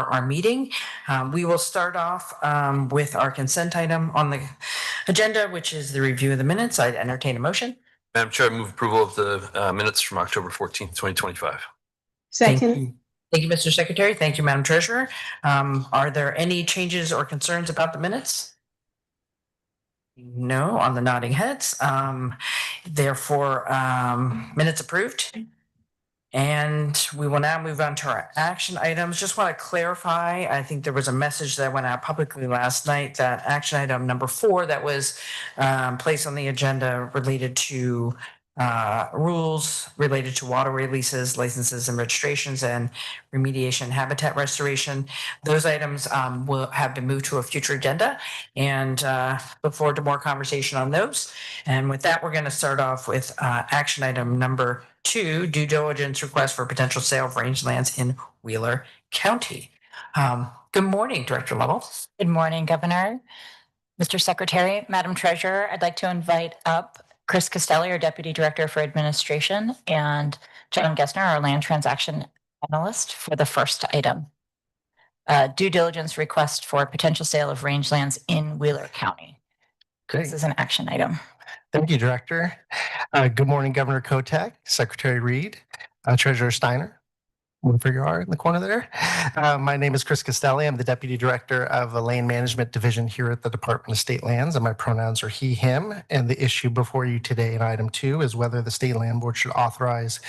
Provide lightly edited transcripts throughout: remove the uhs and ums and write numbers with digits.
our meeting. We will start off with our consent item on the agenda, which is the review of the minutes. I'd entertain a motion. Madam Chair, I move approval of the minutes from October 14th, 2025. Second. Thank you, Mr. Secretary. Thank you, Madam Treasurer. Are there any changes or concerns about the minutes? No, on the nodding heads. Therefore, minutes approved. And we will now move on to our action items. Just want to clarify, I think there was a message that went out publicly last night that action item number 4 that was placed on the agenda related to rules related to water releases, licenses and registrations, and remediation habitat restoration. Those items will have been moved to a future agenda, and look forward to more conversation on those. And with that, we're going to start off with action item number 2, due diligence request for potential sale of rangelands in Wheeler County. Good morning, Director Lovell. Good morning, Governor. Mr. Secretary, Madam Treasurer, I'd like to invite up Chris Castelli, our Deputy Director for Administration, and John Gessner, our Land Transaction Analyst, for the first item. Due diligence request for potential sale of rangelands in Wheeler County. Great. This is an action item. Thank you, Director. Good morning, Governor Kotek, Secretary Reed, Treasurer Steiner, wherever you are in the corner there. My name is Chris Castelli. I'm the Deputy Director of the Land Management Division here at the Department of State Lands, and my pronouns are he, him. And the issue before you today in item 2 is whether the State Land Board should authorize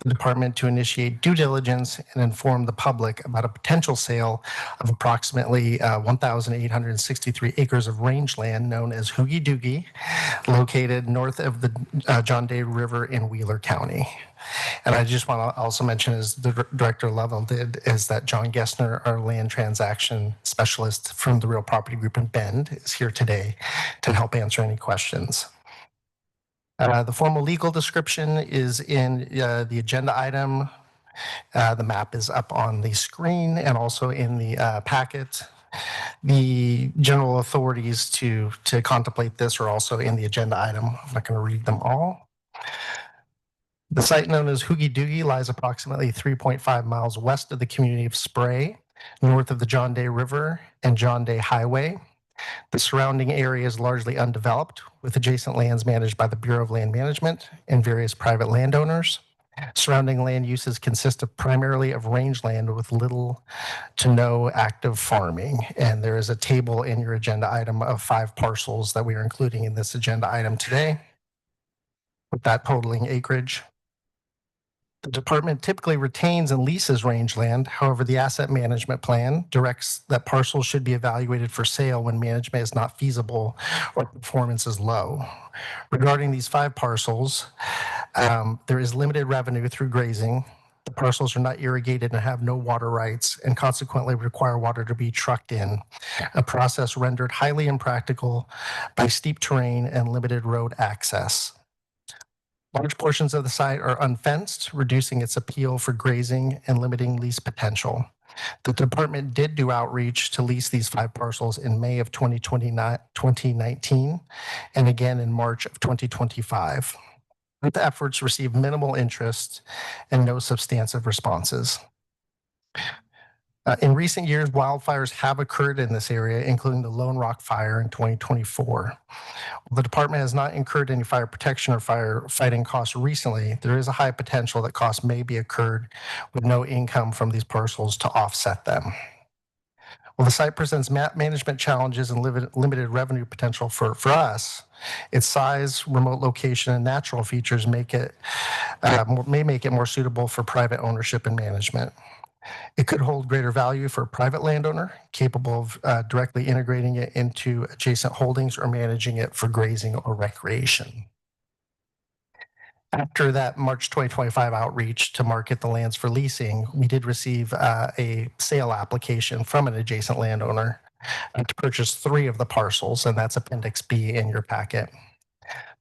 the department to initiate due diligence and inform the public about a potential sale of approximately 1,863 acres of rangeland known as Hoogie Doogie, located north of the John Day River in Wheeler County. And I just want to also mention, as the Director Lovell did, is that John Gessner, our land transaction specialist from the Real Property Group in Bend, is here today to help answer any questions. The formal legal description is in the agenda item. The map is up on the screen and also in the packet. The general authorities to contemplate this are also in the agenda item. I'm not going to read them all. The site known as Hoogie Doogie lies approximately 3.5 miles west of the community of Spray, north of the John Day River and John Day Highway. The surrounding area is largely undeveloped, with adjacent lands managed by the Bureau of Land Management and various private landowners. Surrounding land uses consist of primarily of rangeland with little to no active farming. And there is a table in your agenda item of 5 parcels that we are including in this agenda item today, with that totaling acreage. The department typically retains and leases rangeland. However, the asset management plan directs that parcels should be evaluated for sale when management is not feasible or performance is low. Regarding these 5 parcels, there is limited revenue through grazing. The parcels are not irrigated and have no water rights, and consequently require water to be trucked in, a process rendered highly impractical by steep terrain and limited road access. Large portions of the site are unfenced, reducing its appeal for grazing and limiting lease potential. The department did do outreach to lease these 5 parcels in May of 2019 and again in March of 2025. Both efforts received minimal interest and no substantive responses. In recent years, wildfires have occurred in this area, including the Lone Rock Fire in 2024. While the department has not incurred any fire protection or firefighting costs recently, there is a high potential that costs may be incurred with no income from these parcels to offset them. While the site presents management challenges and limited revenue potential for us, its size, remote location, and natural features may make it more suitable for private ownership and management. It could hold greater value for a private landowner capable of directly integrating it into adjacent holdings or managing it for grazing or recreation. After that March 2025 outreach to market the lands for leasing, we did receive a sale application from an adjacent landowner to purchase 3 of the parcels, and that's Appendix B in your packet,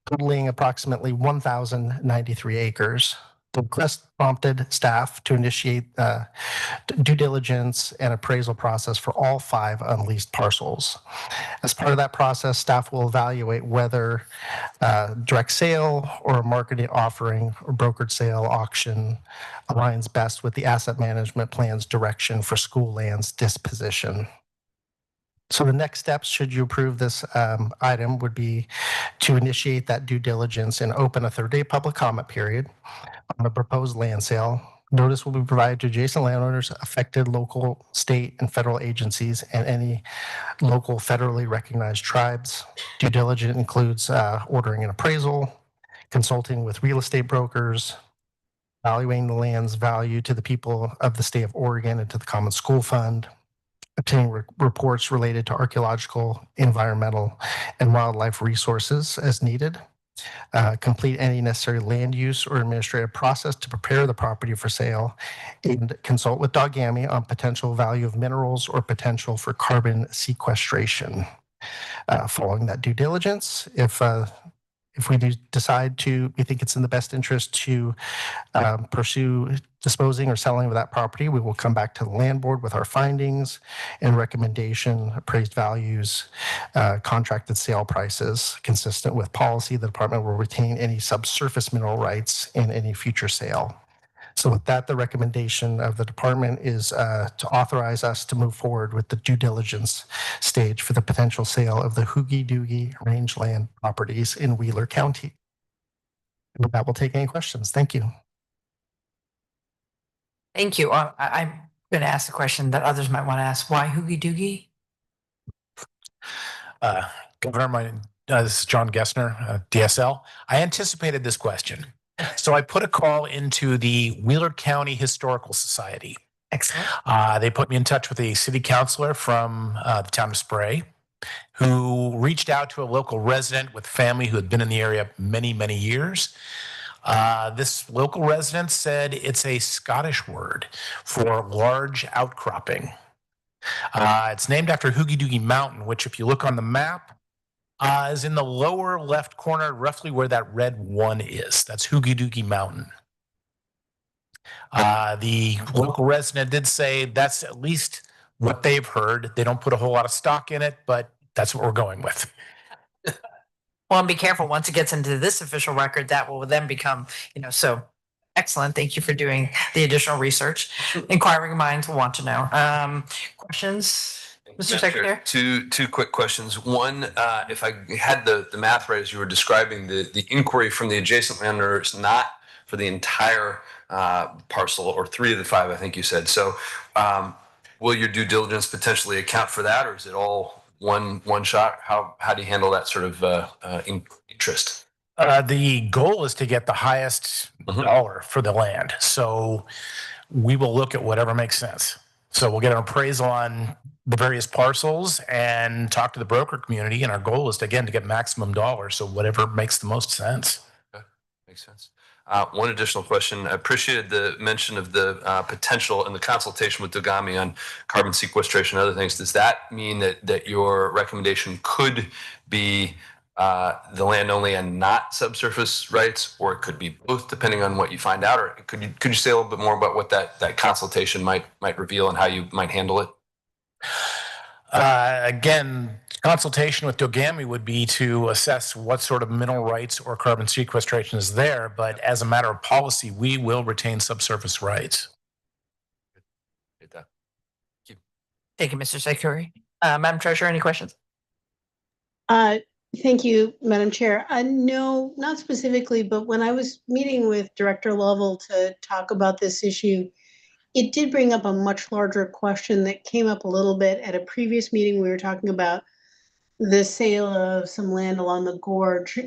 totaling approximately 1,093 acres. The request prompted staff to initiate due diligence and appraisal process for all 5 unleased parcels. As part of that process, staff will evaluate whether direct sale or a marketing offering or brokered sale auction aligns best with the asset management plan's direction for school lands disposition. So the next steps, should you approve this item, would be to initiate that due diligence and open a 30-day public comment period on the proposed land sale. Notice will be provided to adjacent landowners, affected local, state, and federal agencies, and any local federally recognized tribes. Due diligence includes ordering an appraisal, consulting with real estate brokers, valuing the land's value to the people of the state of Oregon and to the Common School Fund, obtaining reports related to archaeological, environmental, and wildlife resources as needed. Complete any necessary land use or administrative process to prepare the property for sale, and consult with Dogami on potential value of minerals or potential for carbon sequestration. Following that due diligence, if we do decide we think it's in the best interest to pursue disposing or selling of that property, we will come back to the land board with our findings and recommendation, appraised values, contracted sale prices. Consistent with policy, the department will retain any subsurface mineral rights in any future sale. So with that, the recommendation of the department is to authorize us to move forward with the due diligence stage for the potential sale of the Hoogie Doogie rangeland properties in Wheeler County. And with that, we'll take any questions. Thank you. Thank you. I'm going to ask a question that others might want to ask. Why Hoogie Doogie? Governor, this is John Gessner, DSL. I anticipated this question. So I put a call into the Wheeler County Historical Society. Excellent. They put me in touch with a city councilor from the town of Spray, who reached out to a local resident with family who had been in the area many, many years. This local resident said it's a Scottish word for large outcropping. It's named after Hoogie Doogie Mountain, which, if you look on the map, is in the lower left corner, roughly where that red 1 is. That's Hoogie Doogie Mountain. The local resident did say that's at least what they've heard. They don't put a whole lot of stock in it, but that's what we're going with. Well, and be careful. Once it gets into this official record, that will then become, so excellent. Thank you for doing the additional research. Inquiring minds will want to know. Questions? Mr. Secretary? Two quick questions. One, if I had the math right as you were describing, the inquiry from the adjacent landowners, not for the entire parcel, or 3 of the 5, I think you said. So will your due diligence potentially account for that, or is it all one shot? How do you handle that sort of interest? The goal is to get the highest dollar for the land. So we will look at whatever makes sense. So we'll get an appraisal on the various parcels and talk to the broker community. And our goal is, again, to get maximum dollars. So whatever makes the most sense. Okay. Makes sense. One additional question. I appreciated the mention of the potential and the consultation with Dogami on carbon sequestration and other things. Does that mean that your recommendation could be the land only and not subsurface rights, or it could be both, depending on what you find out? Or could you say a little bit more about what that consultation might reveal and how you might handle it? Again, consultation with Dogami would be to assess what sort of mineral rights or carbon sequestration is there. But as a matter of policy, we will retain subsurface rights. Thank you. Thank you, Mr. Secretary. Madam Treasurer, any questions? Thank you, Madam Chair. No, not specifically, but when I was meeting with Director Lovell to talk about this issue, it did bring up a much larger question that came up a little bit at a previous meeting. We were talking about the sale of some land along the gorge,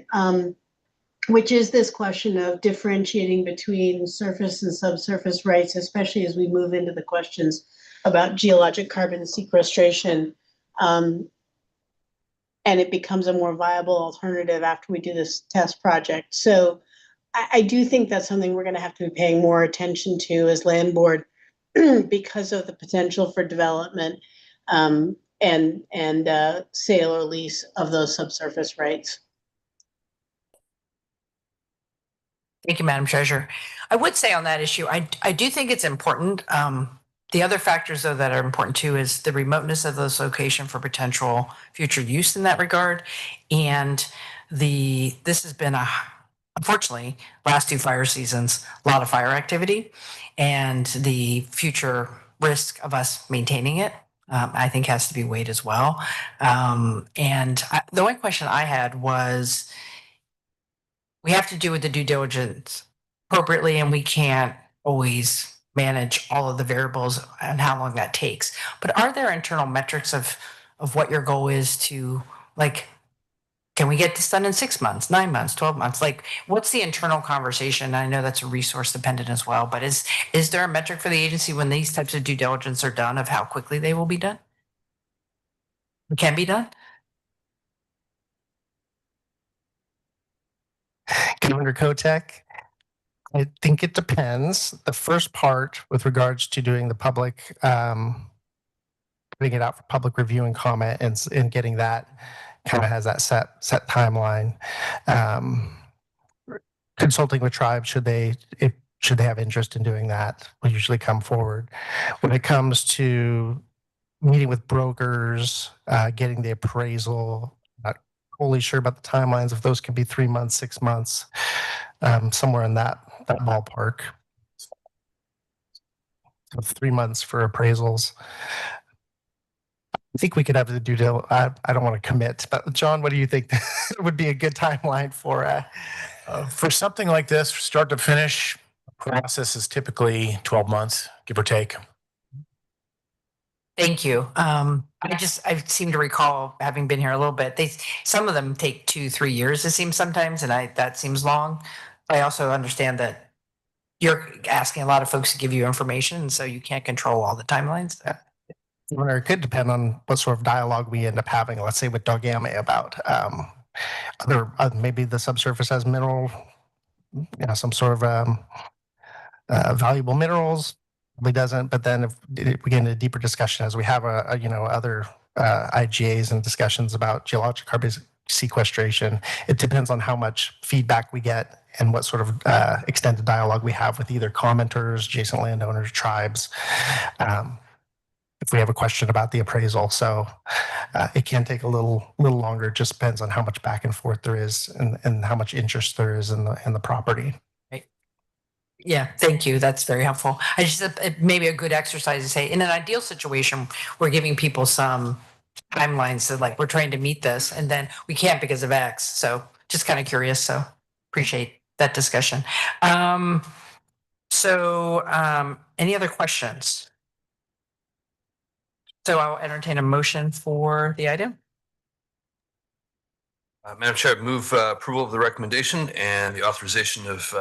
which is this question of differentiating between surface and subsurface rights, especially as we move into the questions about geologic carbon sequestration. And it becomes a more viable alternative after we do this test project. So I do think that's something we're going to have to be paying more attention to as land board because of the potential for development and sale or lease of those subsurface rights. Thank you, Madam Treasurer. I would say on that issue, I do think it's important. The other factors, though, that are important too is the remoteness of this location for potential future use in that regard. And this has been unfortunately, last 2 fire seasons, a lot of fire activity, and the future risk of us maintaining it, I think has to be weighed as well. The only question I had was, we have to do with the due diligence appropriately, and we can't always manage all of the variables and how long that takes. But are there internal metrics of what your goal is to, like, can we get this done in 6 months, 9 months, 12 months? Like, what's the internal conversation? I know that's resource dependent as well, but is there a metric for the agency when these types of due diligence are done of how quickly they will be done? Can be done? Governor Kotek, I think it depends. The first part with regards to doing the public, putting it out for public review and comment and getting that kind of has that set timeline. Consulting with tribes, should they have interest in doing that, will usually come forward. When it comes to meeting with brokers, getting the appraisal, not totally sure about the timelines, if those can be 3 months, 6 months, somewhere in that ballpark. So 3 months for appraisals. I think we could have the due diligence. I don't want to commit, but John, what do you think would be a good timeline For something like this, start to finish, process is typically 12 months, give or take. Thank you. I seem to recall, having been here a little bit, some of them take 2-3 years, it seems sometimes, and that seems long. I also understand that you're asking a lot of folks to give you information, and so you can't control all the timelines. It could depend on what sort of dialogue we end up having, let's say with Dogame about maybe the subsurface has mineral, some sort of valuable minerals. Probably doesn't, but then if we get into a deeper discussion as we have other IGAs and discussions about geologic carbon sequestration, it depends on how much feedback we get and what sort of extended dialogue we have with either commenters, adjacent landowners, tribes. If we have a question about the appraisal, so it can take a little longer. It just depends on how much back and forth there is and how much interest there is in the property. Yeah, thank you. That's very helpful. I just maybe a good exercise to say, in an ideal situation, we're giving people some timelines that, like, we're trying to meet this, and then we can't because of X. So just kind of curious. So appreciate that discussion. Any other questions? So I'll entertain a motion for the item. Madam Chair, I move approval of the recommendation and the authorization of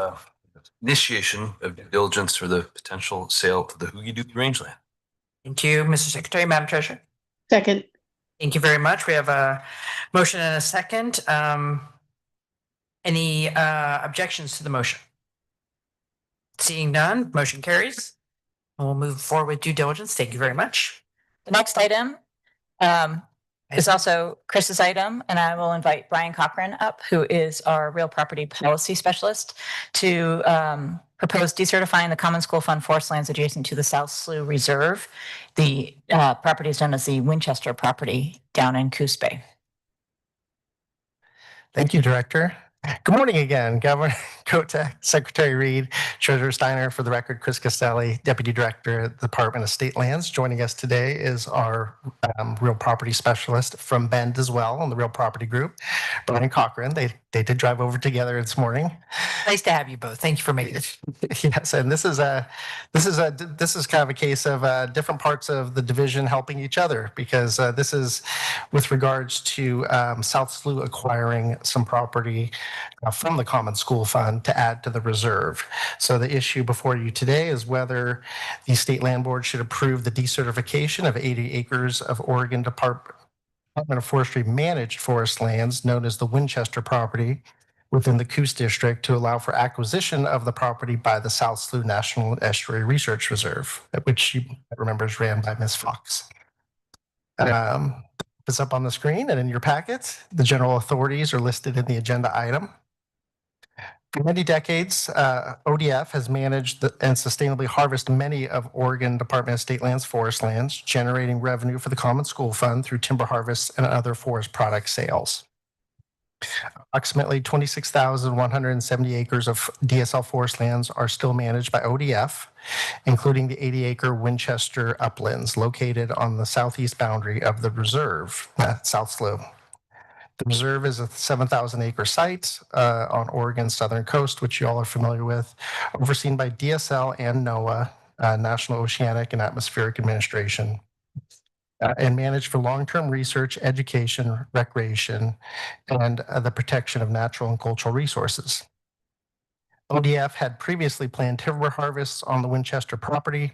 initiation of due diligence for the potential sale of the Hoogie Doogie rangeland. Thank you, Mr. Secretary. Madam Treasurer. Second. Thank you very much. We have a motion and a second. Any objections to the motion? Seeing none, motion carries. We'll move forward with due diligence. Thank you very much. The next item is also Chris's item, and I will invite Brian Cochran up, who is our real property policy specialist, to propose decertifying the Common School Fund forest lands adjacent to the South Slough Reserve. The property is known as the Winchester property down in Coos Bay. Thank you, Director. Good morning again, Governor Kotek, Secretary Reed, Treasurer Steiner. For the record, Chris Castelli, Deputy Director at the Department of State Lands. Joining us today is our real property specialist from Bend as well on the Real Property Group, Brian Cochran. They did drive over together this morning. Nice to have you both. Thank you for making it. Yes, and this is kind of a case of different parts of the division helping each other, because this is with regards to South Slough acquiring some property from the Common School Fund to add to the reserve. So the issue before you today is whether the State Land Board should approve the decertification of 80 acres of Oregon Department of Forestry managed forest lands known as the Winchester property within the Coos District to allow for acquisition of the property by the South Slough National Estuary Research Reserve, which you remember is ran by Ms. Fox. It's up on the screen and in your packets. The general authorities are listed in the agenda item. For many decades, ODF has managed and sustainably harvested many of Oregon Department of State Lands forest lands, generating revenue for the Common School Fund through timber harvests and other forest product sales. Approximately 26,170 acres of DSL forest lands are still managed by ODF, including the 80-acre Winchester uplands located on the southeast boundary of the reserve, South Slough. The reserve is a 7,000-acre site on Oregon's southern coast, which you all are familiar with, overseen by DSL and NOAA, National Oceanic and Atmospheric Administration, and managed for long-term research, education, recreation, and the protection of natural and cultural resources. ODF had previously planned timber harvests on the Winchester property.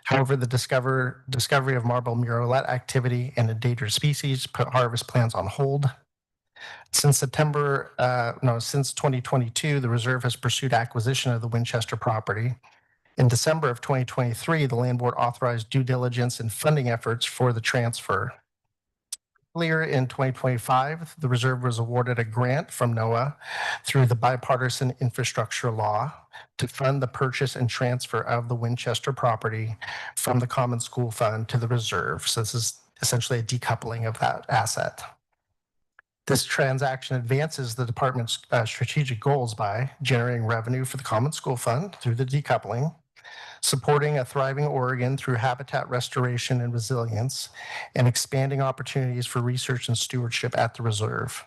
However, the discovery of marble murrelet activity and endangered species put harvest plans on hold. Since 2022, the reserve has pursued acquisition of the Winchester property. In December of 2023, the Land Board authorized due diligence and funding efforts for the transfer. Earlier in 2025, the reserve was awarded a grant from NOAA through the Bipartisan Infrastructure Law to fund the purchase and transfer of the Winchester property from the Common School Fund to the reserve. So this is essentially a decoupling of that asset. This transaction advances the department's strategic goals by generating revenue for the Common School Fund through the decoupling, supporting a thriving Oregon through habitat restoration and resilience, and expanding opportunities for research and stewardship at the reserve.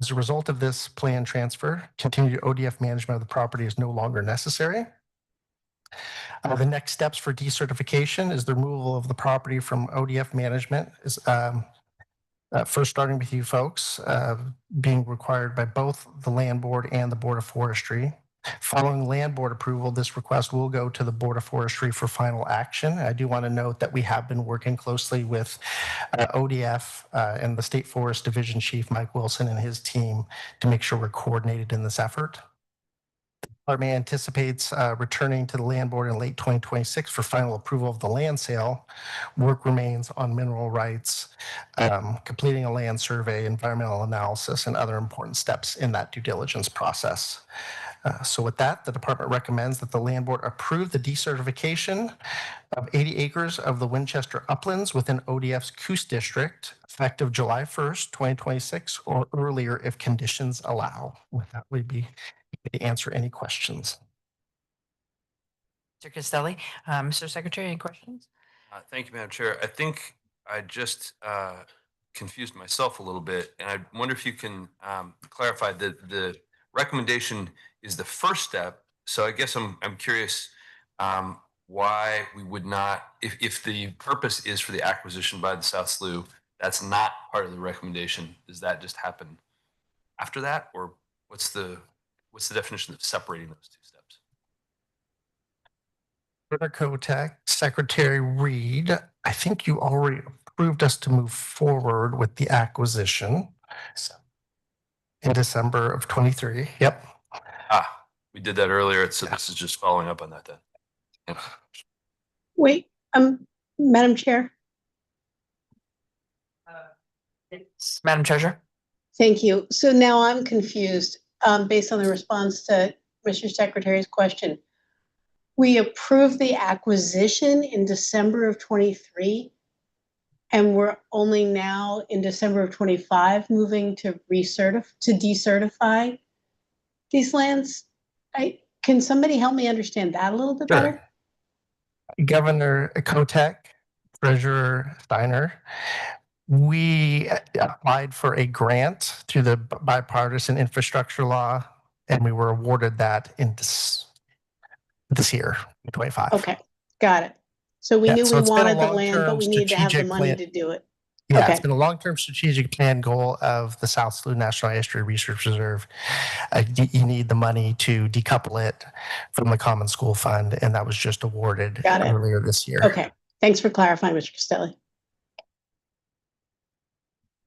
As a result of this planned transfer, continued ODF management of the property is no longer necessary. The next steps for decertification is the removal of the property from ODF management. First, starting with you folks, being required by both the Land Board and the Board of Forestry. Following Land Board approval, this request will go to the Board of Forestry for final action. I do want to note that we have been working closely with ODF and the State Forest Division Chief, Mike Wilson, and his team to make sure we're coordinated in this effort. The department anticipates returning to the Land Board in late 2026 for final approval of the land sale. Work remains on mineral rights, completing a land survey, environmental analysis, and other important steps in that due diligence process. So with that, the department recommends that the Land Board approve the decertification of 80 acres of the Winchester uplands within ODF's Coos District, effective July 1st, 2026, or earlier if conditions allow. With that, we'd be happy to answer any questions. Mr. Castelli, Mr. Secretary, any questions? Thank you, Madam Chair. I think I just confused myself a little bit, and I wonder if you can clarify that the recommendation is the first step. So I guess I'm curious why we would not, if the purpose is for the acquisition by the South Slough, that's not part of the recommendation. Does that just happen after that, or what's the definition of separating those two steps? Governor Kotek, Secretary Reed, I think you already approved us to move forward with the acquisition in December of 23. Yep. We did that earlier. So this is just following up on that then. Yeah. Wait, Madam Chair. Madam Treasurer? Thank you. So now I'm confused based on the response to Mr. Secretary's question. We approved the acquisition in December of 23, and we're only now in December of 25 moving to decertify these lands. Can somebody help me understand that a little bit better? Governor Kotek, Treasurer Steiner, we applied for a grant through the Bipartisan Infrastructure Law, and we were awarded that in this year, 25. Okay, got it. So we knew so we it's been a wanted the land, but we long-term needed to have the strategic money plan. to do it. Yeah, Okay. It's been a long-term strategic plan goal of the South Slough National History Research Reserve. You need the money to decouple it from the Common School Fund, and that was just awarded earlier this year. Okay, thanks for clarifying, Mr. Castelli.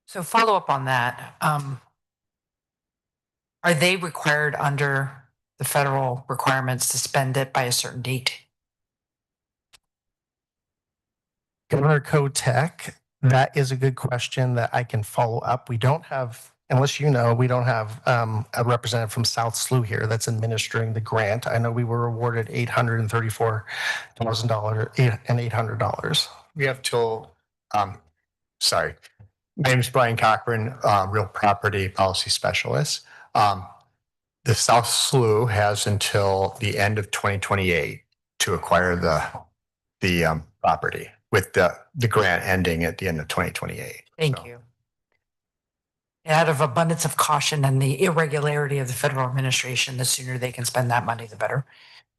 So follow up on that. Are they required under the federal requirements to spend it by a certain date? Governor Kotek, that is a good question that I can follow up. We don't have unless you know, we don't have a representative from South SLU here that's administering the grant. I know we were awarded $834,000 and $800. We have till, sorry. My name is Brian Cochran, Real Property Policy Specialist. The South SLU has until the end of 2028 to acquire the property, with the grant ending at the end of 2028. Thank So, you. Out of abundance of caution and the irregularity of the federal administration, the sooner they can spend that money, the better.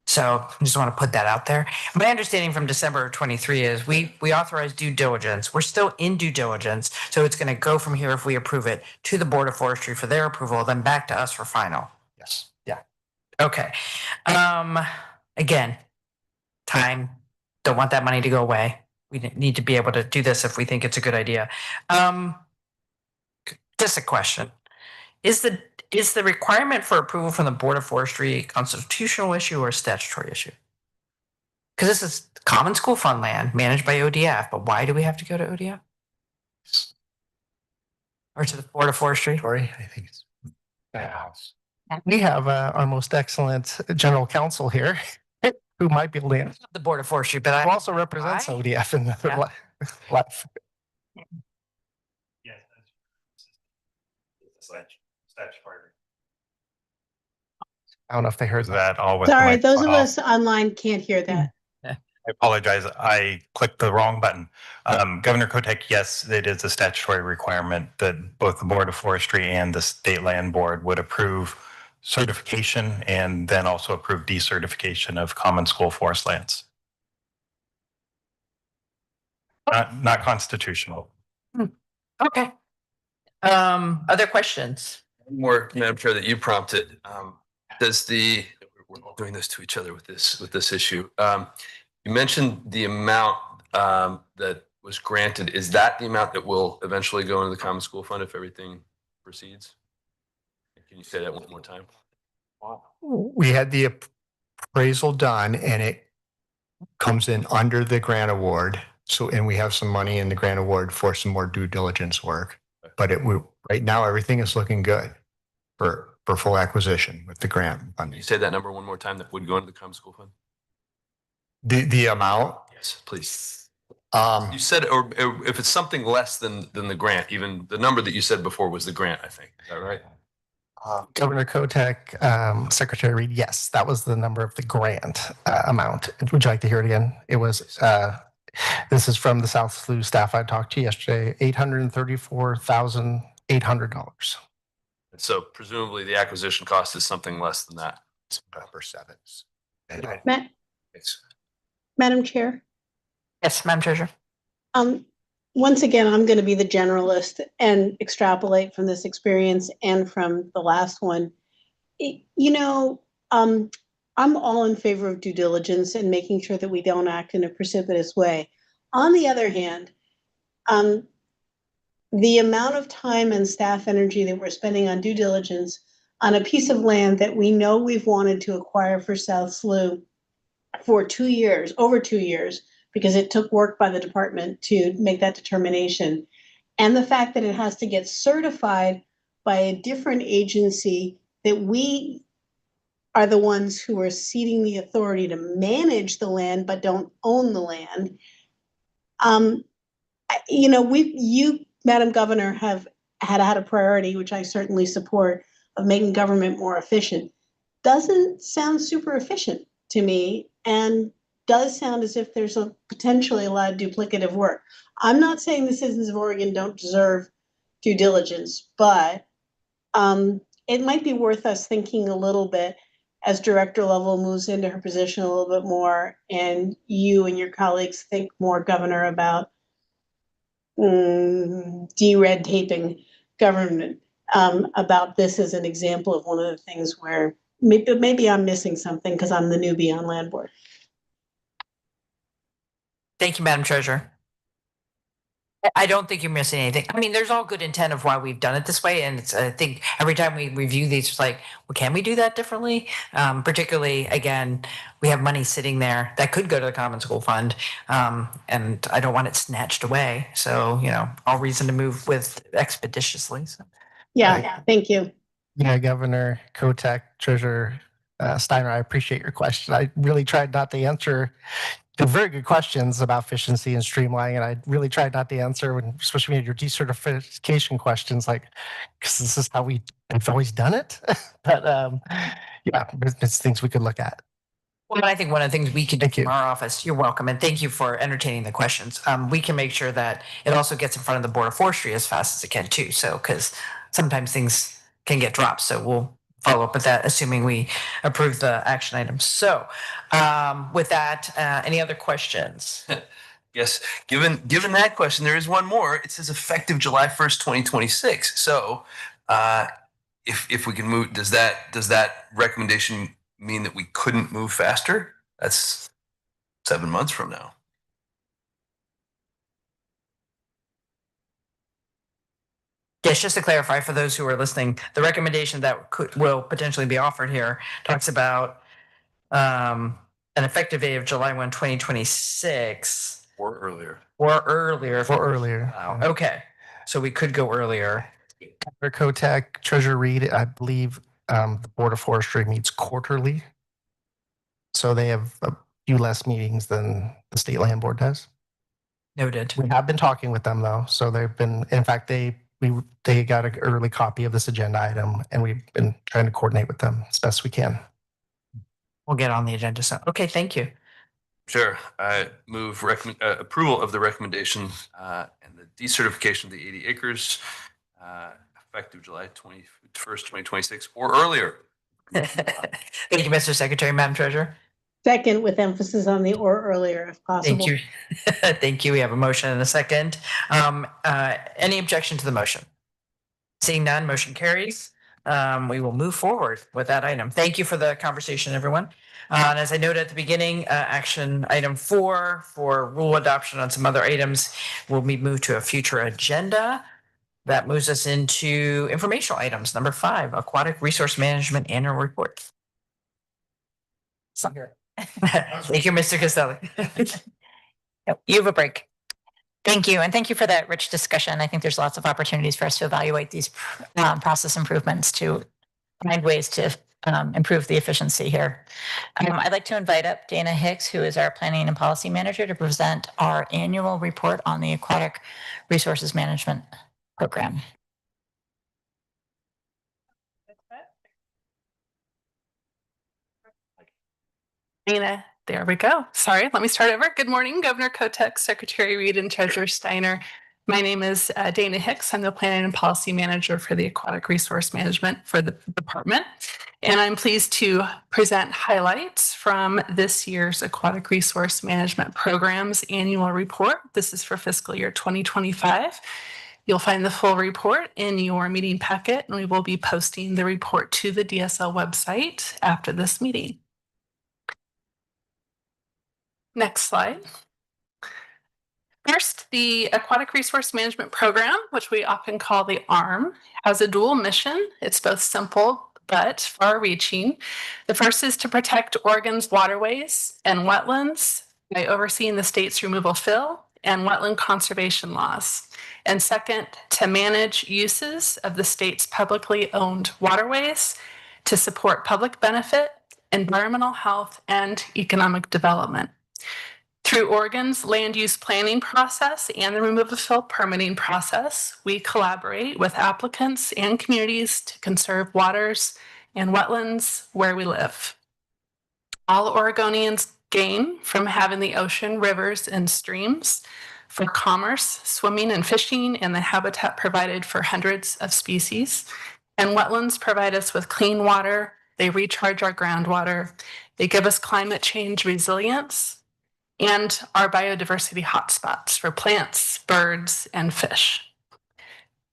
So I just want to put that out there. My understanding from December of 23 is we authorized due diligence. We're still in due diligence. So it's going to go from here, if we approve it, to the Board of Forestry for their approval, then back to us for final. Yes. Okay. Again, time, don't want that money to go away. We need to be able to do this if we think it's a good idea. Just a question. Is the requirement for approval from the Board of Forestry a constitutional issue or a statutory issue? Because this is common school fund land managed by ODF, but why do we have to go to ODF? Or to the Board of Forestry? Tori, I think it's the house. We have our most excellent general counsel here who might be able to answer. The Board of Forestry, but Who I also represents Why? ODF in the Yeah. life. I don't know if they heard Was that. that all with Sorry, my those of phone off? us online can't hear that. I apologize. I clicked the wrong button. Governor Kotek, yes, it is a statutory requirement that both the Board of Forestry and the State Land Board would approve certification and then also approve decertification of common school forest lands. Not constitutional. okay. Other questions? One more, Madam Chair, that you prompted. Does we're all doing this to each other with this issue. You mentioned the amount that was granted. Is that the amount that will eventually go into the common school fund if everything proceeds? Can you say that one more time? We had the appraisal done and it comes in under the grant award. So, and we have some money in the grant award for some more due diligence work. But right now, everything is looking good for full acquisition with the grant Can funding. you say that number one more time that would go into the common school fund? The amount, Yes, please. um, You said, or if it's something less than the grant, even the number that you said before was the grant, I think. Is that right? Governor Kotek, Secretary Reed, yes, that was the number of the grant amount. Would you like to hear it again? It was, this is from the South SLU staff I talked to yesterday, $834,800. So presumably the acquisition cost is something less than that. number 7. Ma- Thanks. Madam Chair, Yes, Madam Treasurer. once again, I'm going to be the generalist and extrapolate from this experience and from the last one. I'm all in favor of due diligence and making sure that we don't act in a precipitous way. On the other hand, the amount of time and staff energy that we're spending on due diligence on a piece of land that we know we've wanted to acquire for South SLU for 2 years, over 2 years, because it took work by the department to make that determination. And the fact that it has to get certified by a different agency, that we are the ones who are ceding the authority to manage the land but don't own the land. You, Madam Governor, have had a priority, which I certainly support, of making government more efficient. Doesn't sound super efficient to me, and does sound as if there's potentially a lot of duplicative work. I'm not saying the citizens of Oregon don't deserve due diligence, but it might be worth us thinking a little bit as Director Lovell moves into her position a little bit more, and you and your colleagues think more, Governor, about de-red taping government, about this as an example of one of the things where maybe I'm missing something because I'm the newbie on land board. Thank you, Madam Treasurer. I don't think you're missing anything. I mean, there's all good intent of why we've done it this way. And I think every time we review these, it's like, well, can we do that differently? Particularly, again, we have money sitting there that could go to the Common School Fund. And I don't want it snatched away. So, all reason to move with expeditiously. So Yeah, thank you. Yeah, Governor Kotek, Treasurer Steiner, I appreciate your question. I really tried not to answer the very good questions about efficiency and streamlining, and I really tried not to answer when, especially when your decertification questions, like, because this is how we've always done it. But yeah, there's things we could look at. Well, I think one of the things we can do Thank you. from our office, you're welcome, and thank you for entertaining the questions. We can make sure that it also gets in front of the Board of Forestry as fast as it can too. So, because sometimes things can get dropped. So we'll follow up with that, assuming we approve the action items. So with that, any other questions? Yes, given that question, there is one more. It says effective July 1st, 2026. So if we can move, does that recommendation mean that we couldn't move faster? That's 7 months from now. Yes, just to clarify for those who are listening, the recommendation that will potentially be offered here talks about an effective date of July 1, 2026. Or earlier. Or earlier. Or earlier. Wow. Okay. So we could go earlier. Governor Kotek, Treasurer Reed, I believe the Board of Forestry meets quarterly. So they have a few less meetings than the State Land Board does. Noted. We have been talking with them though. So they've been, in fact, they got an early copy of this agenda item and we've been trying to coordinate with them as best we can. We'll get on the agenda. So, okay, thank you. Sure. I move approval of the recommendation and the decertification of the 80 acres effective July 21st, 2026 or earlier. Thank you, Mr. Secretary. Madam Treasurer. Second, with emphasis on the or earlier if possible. Thank you. Thank you. We have a motion and a second. Any objection to the motion? Seeing none, motion carries. We will move forward with that item. Thank you for the conversation, everyone. And as I noted at the beginning, action item 4 for rule adoption on some other items will be moved to a future agenda. That moves us into informational items. Number 5, Aquatic Resource Management Annual Report. Thank you, Mr. Costelli. You have a break. Thank you. And thank you for that rich discussion. I think there's lots of opportunities for us to evaluate these process improvements to find ways to improve the efficiency here. I'd like to invite up Dana Hicks, who is our Planning and Policy Manager, to present our annual report on the Aquatic Resources Management Program. Dana, there we go. Sorry, let me start over. Good morning, Governor Kotek, Secretary Reed, and Treasurer Steiner. My name is Dana Hicks. I'm the Planning and Policy Manager for the Aquatic Resource Management for the department. And I'm pleased to present highlights from this year's Aquatic Resource Management Program's annual report. This is for fiscal year 2025. You'll find the full report in your meeting packet, and we will be posting the report to the DSL website after this meeting. Next slide. First, the Aquatic Resource Management Program, which we often call the ARM, has a dual mission. It's both simple but far-reaching. The first is to protect Oregon's waterways and wetlands by overseeing the state's removal fill and wetland conservation laws. And second, to manage uses of the state's publicly owned waterways to support public benefit, environmental health, and economic development. Through Oregon's land use planning process and the removal fill permitting process, we collaborate with applicants and communities to conserve waters and wetlands where we live. All Oregonians gain from having the ocean, rivers, and streams for commerce, swimming and fishing, and the habitat provided for hundreds of species. And wetlands provide us with clean water. They recharge our groundwater. They give us climate change resilience and our biodiversity hotspots for plants, birds, and fish.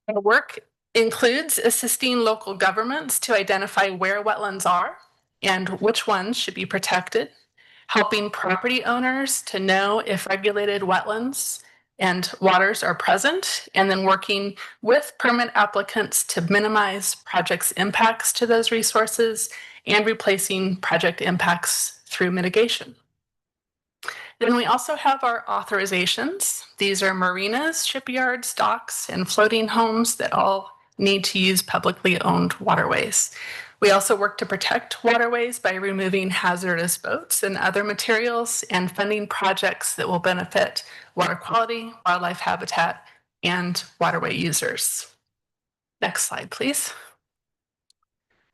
Our work includes assisting local governments to identify where wetlands are and which ones should be protected, helping property owners to know if regulated wetlands and waters are present, and then working with permit applicants to minimize projects' impacts to those resources and replacing project impacts through mitigation. Then we also have our authorizations. These are marinas, shipyards, docks, and floating homes that all need to use publicly owned waterways. We also work to protect waterways by removing hazardous boats and other materials and funding projects that will benefit water quality, wildlife habitat, and waterway users. Next slide, please.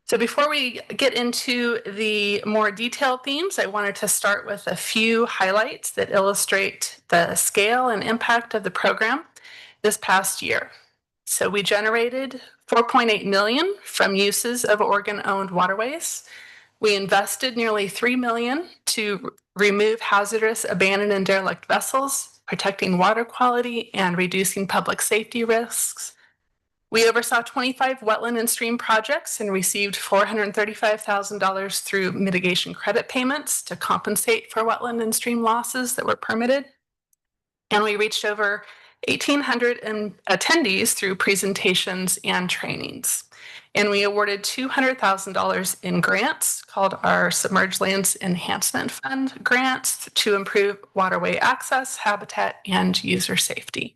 So before we get into the more detailed themes, I wanted to start with a few highlights that illustrate the scale and impact of the program this past year. So we generated 4.8 million from uses of Oregon-owned waterways. We invested nearly 3 million to remove hazardous, abandoned, and derelict vessels, protecting water quality and reducing public safety risks. We oversaw 25 wetland and stream projects and received $435,000 through mitigation credit payments to compensate for wetland and stream losses that were permitted. And we reached over 1,800 attendees through presentations and trainings. And we awarded $200,000 in grants called our Submerged Lands Enhancement Fund grants to improve waterway access, habitat, and user safety.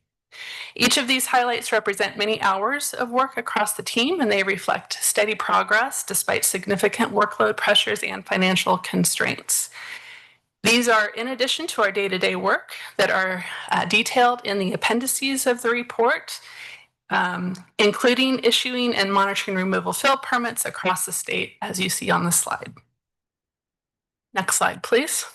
Each of these highlights represent many hours of work across the team, and they reflect steady progress despite significant workload pressures and financial constraints. These are in addition to our day-to-day work that are detailed in the appendices of the report, including issuing and monitoring removal fill permits across the state, as you see on the slide. Next slide, please.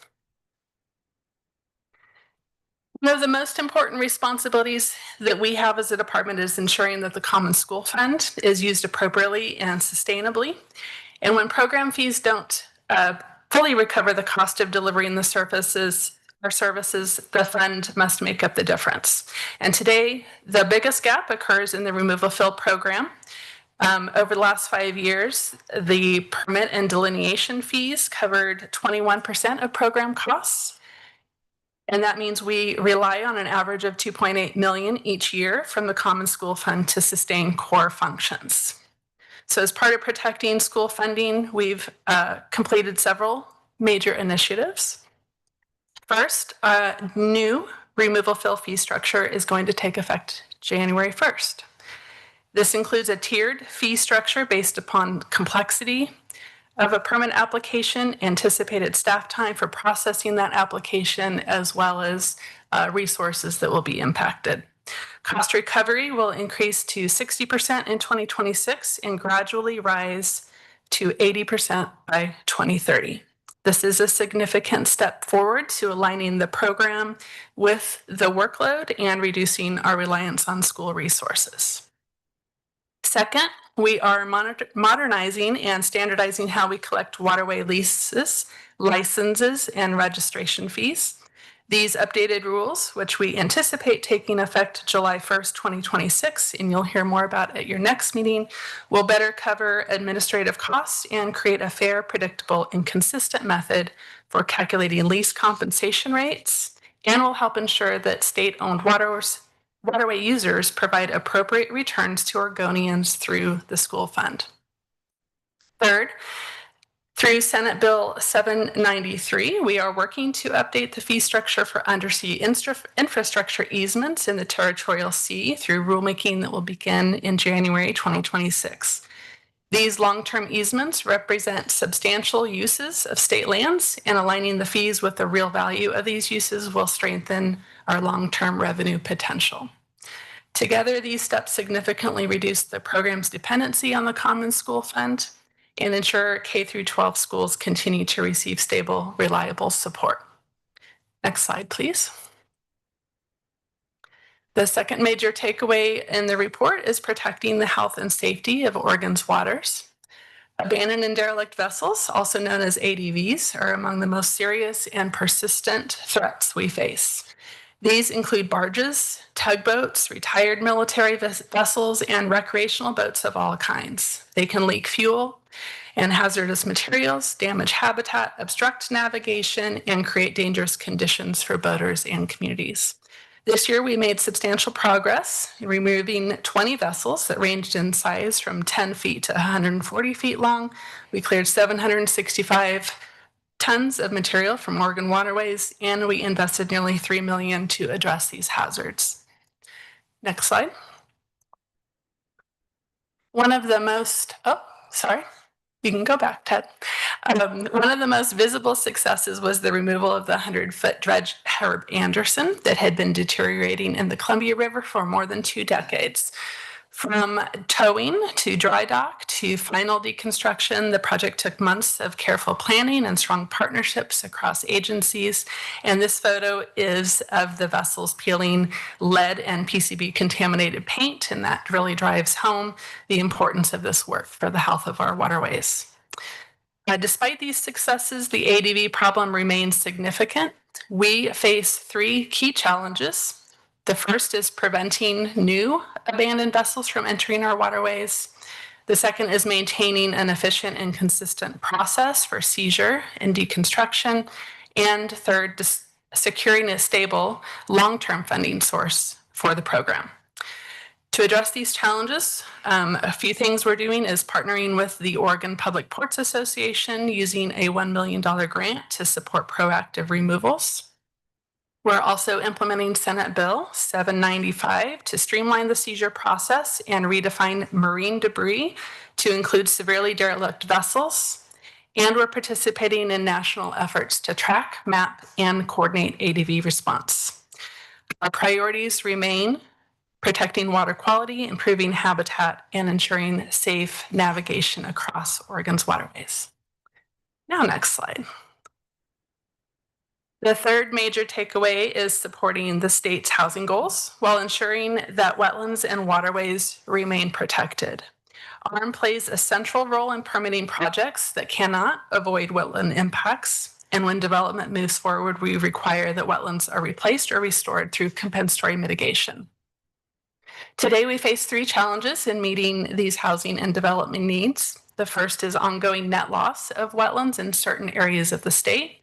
One of the most important responsibilities that we have as a department is ensuring that the Common School Fund is used appropriately and sustainably. And when program fees don't fully recover the cost of delivering the services, the fund must make up the difference. And today, the biggest gap occurs in the removal fill program. Over the last 5 years, the permit and delineation fees covered 21% of program costs. And that means we rely on an average of 2.8 million each year from the Common School Fund to sustain core functions. So as part of protecting school funding, we've completed several major initiatives. First, a new removal fill fee structure is going to take effect January 1st. This includes a tiered fee structure based upon complexity of a permit application, anticipated staff time for processing that application, as well as resources that will be impacted. Cost recovery will increase to 60% in 2026 and gradually rise to 80% by 2030. This is a significant step forward to aligning the program with the workload and reducing our reliance on school resources. Second, we are modernizing and standardizing how we collect waterway leases, licenses, and registration fees. These updated rules, which we anticipate taking effect July 1st, 2026, and you'll hear more about at your next meeting, will better cover administrative costs and create a fair, predictable, and consistent method for calculating lease compensation rates, and will help ensure that state-owned waterway users provide appropriate returns to Oregonians through the school fund. Third, through Senate Bill 793, we are working to update the fee structure for undersea infrastructure easements in the territorial sea through rulemaking that will begin in January 2026. These long-term easements represent substantial uses of state lands, and aligning the fees with the real value of these uses will strengthen our long-term revenue potential. Together, these steps significantly reduce the program's dependency on the Common School Fund and ensure K-12 schools continue to receive stable, reliable support. Next slide, please. The second major takeaway in the report is protecting the health and safety of Oregon's waters. Abandoned and derelict vessels, also known as ADVs, are among the most serious and persistent threats we face. These include barges, tugboats, retired military vessels, and recreational boats of all kinds. They can leak fuel and hazardous materials, damage habitat, obstruct navigation, and create dangerous conditions for boaters and communities. This year, we made substantial progress in removing 20 vessels that ranged in size from 10 feet to 140 feet long. We cleared 765 tons of material from Oregon waterways, and we invested nearly $3 million to address these hazards. Next slide. One of the most, sorry, you can go back, Ted. One of the most visible successes was the removal of the 100-foot dredge Herb Anderson that had been deteriorating in the Columbia River for more than 2 decades. From towing to dry dock to final deconstruction, the project took months of careful planning and strong partnerships across agencies. And this photo is of the vessels peeling lead and PCB contaminated paint, and that really drives home the importance of this work for the health of our waterways. Despite these successes, the ADV problem remains significant. We face 3 key challenges. The first is preventing new abandoned vessels from entering our waterways. The second is maintaining an efficient and consistent process for seizure and deconstruction. And third, securing a stable long-term funding source for the program. To address these challenges, a few things we're doing is partnering with the Oregon Public Ports Association using a $1 million grant to support proactive removals. We're also implementing Senate Bill 795 to streamline the seizure process and redefine marine debris to include severely derelict vessels. And we're participating in national efforts to track, map, and coordinate ADV response. Our priorities remain protecting water quality, improving habitat, and ensuring safe navigation across Oregon's waterways. Now, next slide. The third major takeaway is supporting the state's housing goals while ensuring that wetlands and waterways remain protected. ARM plays a central role in permitting projects that cannot avoid wetland impacts. And when development moves forward, we require that wetlands are replaced or restored through compensatory mitigation. Today, we face 3 challenges in meeting these housing and development needs. The first is ongoing net loss of wetlands in certain areas of the state.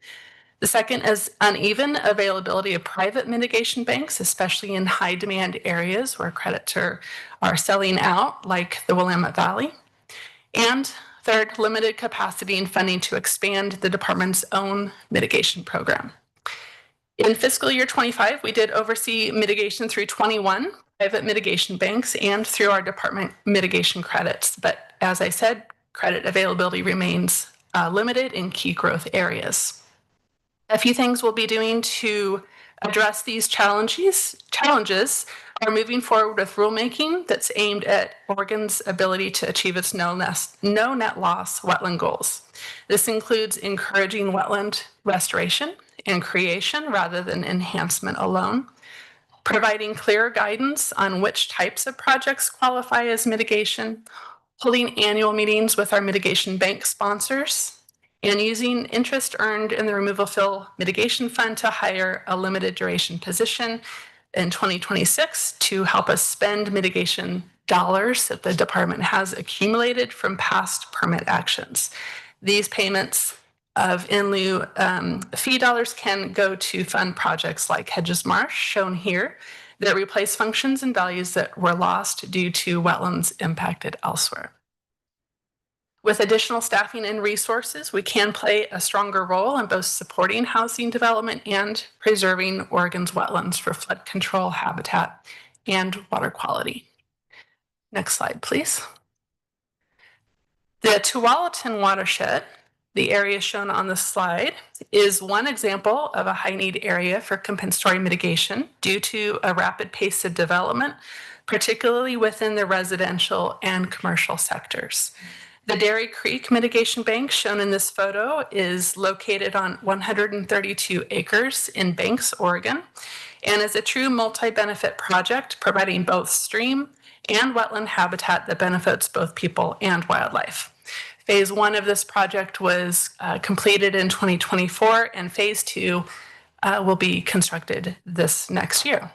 The second is uneven availability of private mitigation banks, especially in high demand areas where creditors are selling out, like the Willamette Valley. And third, limited capacity and funding to expand the department's own mitigation program. In fiscal year 25, we did oversee mitigation through 21 private mitigation banks and through our department mitigation credits. But as I said, credit availability remains limited in key growth areas. A few things we'll be doing to address these challenges are moving forward with rulemaking that's aimed at Oregon's ability to achieve its no net loss wetland goals. This includes encouraging wetland restoration and creation rather than enhancement alone, providing clear guidance on which types of projects qualify as mitigation, holding annual meetings with our mitigation bank sponsors, and using interest earned in the Removal Fill Mitigation Fund to hire a limited duration position in 2026 to help us spend mitigation dollars that the department has accumulated from past permit actions. These payments of in lieu fee dollars can go to fund projects like Hedges Marsh, shown here, that replace functions and values that were lost due to wetlands impacted elsewhere. With additional staffing and resources, we can play a stronger role in both supporting housing development and preserving Oregon's wetlands for flood control, habitat, and water quality. Next slide, please. The Tualatin watershed, the area shown on the slide, is one example of a high-need area for compensatory mitigation due to a rapid pace of development, particularly within the residential and commercial sectors. The Dairy Creek Mitigation Bank, shown in this photo, is located on 132 acres in Banks, Oregon, and is a true multi-benefit project providing both stream and wetland habitat that benefits both people and wildlife. Phase 1 of this project was completed in 2024, and Phase 2 will be constructed this next year.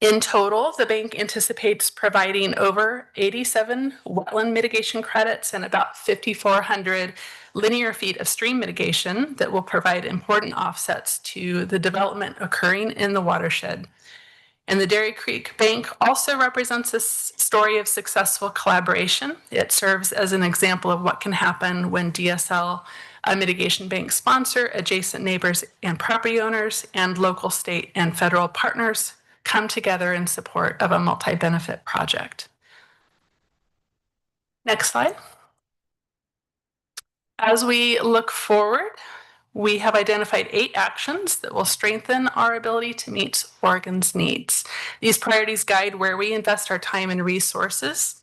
In total, the bank anticipates providing over 87 wetland mitigation credits and about 5,400 linear feet of stream mitigation that will provide important offsets to the development occurring in the watershed. And the Dairy Creek Bank also represents a story of successful collaboration. It serves as an example of what can happen when DSL, a mitigation bank sponsor, adjacent neighbors and property owners, and local, state, and federal partners come together in support of a multi-benefit project. Next slide. As we look forward, we have identified 8 actions that will strengthen our ability to meet Oregon's needs. These priorities guide where we invest our time and resources.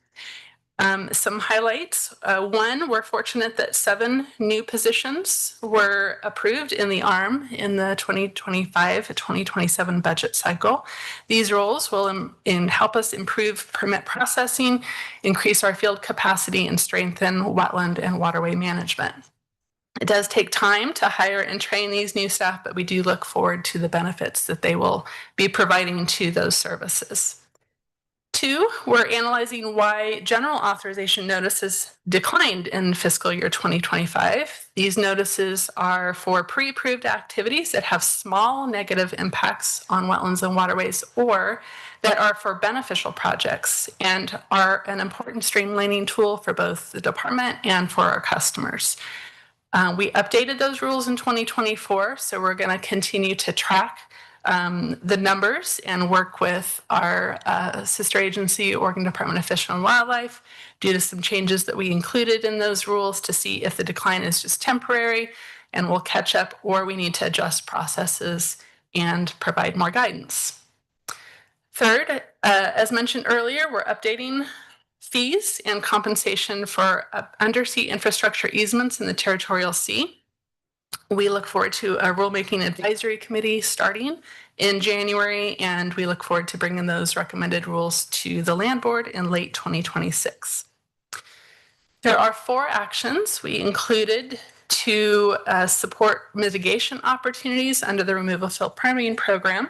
Some highlights. 1, we're fortunate that 7 new positions were approved in the ARM in the 2025-2027 budget cycle. These roles will help us improve permit processing, increase our field capacity, and strengthen wetland and waterway management. It does take time to hire and train these new staff, but we do look forward to the benefits that they will be providing to those services. 2, we're analyzing why general authorization notices declined in fiscal year 2025. These notices are for pre-approved activities that have small negative impacts on wetlands and waterways, or that are for beneficial projects and are an important streamlining tool for both the department and for our customers. We updated those rules in 2024, so we're going to continue to track the numbers and work with our sister agency, Oregon Department of Fish and Wildlife, due to some changes that we included in those rules to see if the decline is just temporary and we'll catch up, or we need to adjust processes and provide more guidance. Third, as mentioned earlier, we're updating fees and compensation for undersea infrastructure easements in the Territorial Sea. We look forward to a rulemaking advisory committee starting in January, and we look forward to bringing those recommended rules to the Land Board in late 2026. There are 4 actions we included to support mitigation opportunities under the Removal Fill Permitting Program.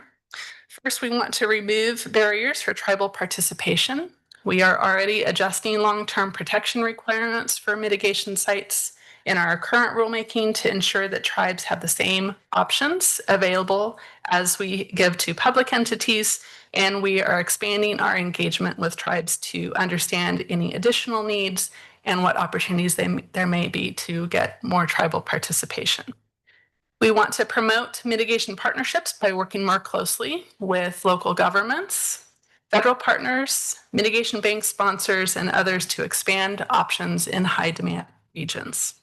First, we want to remove barriers for tribal participation. We are already adjusting long-term protection requirements for mitigation sites in our current rulemaking to ensure that tribes have the same options available as we give to public entities, and we are expanding our engagement with tribes to understand any additional needs and what opportunities there may be to get more tribal participation. We want to promote mitigation partnerships by working more closely with local governments, federal partners, mitigation bank sponsors, and others to expand options in high demand regions.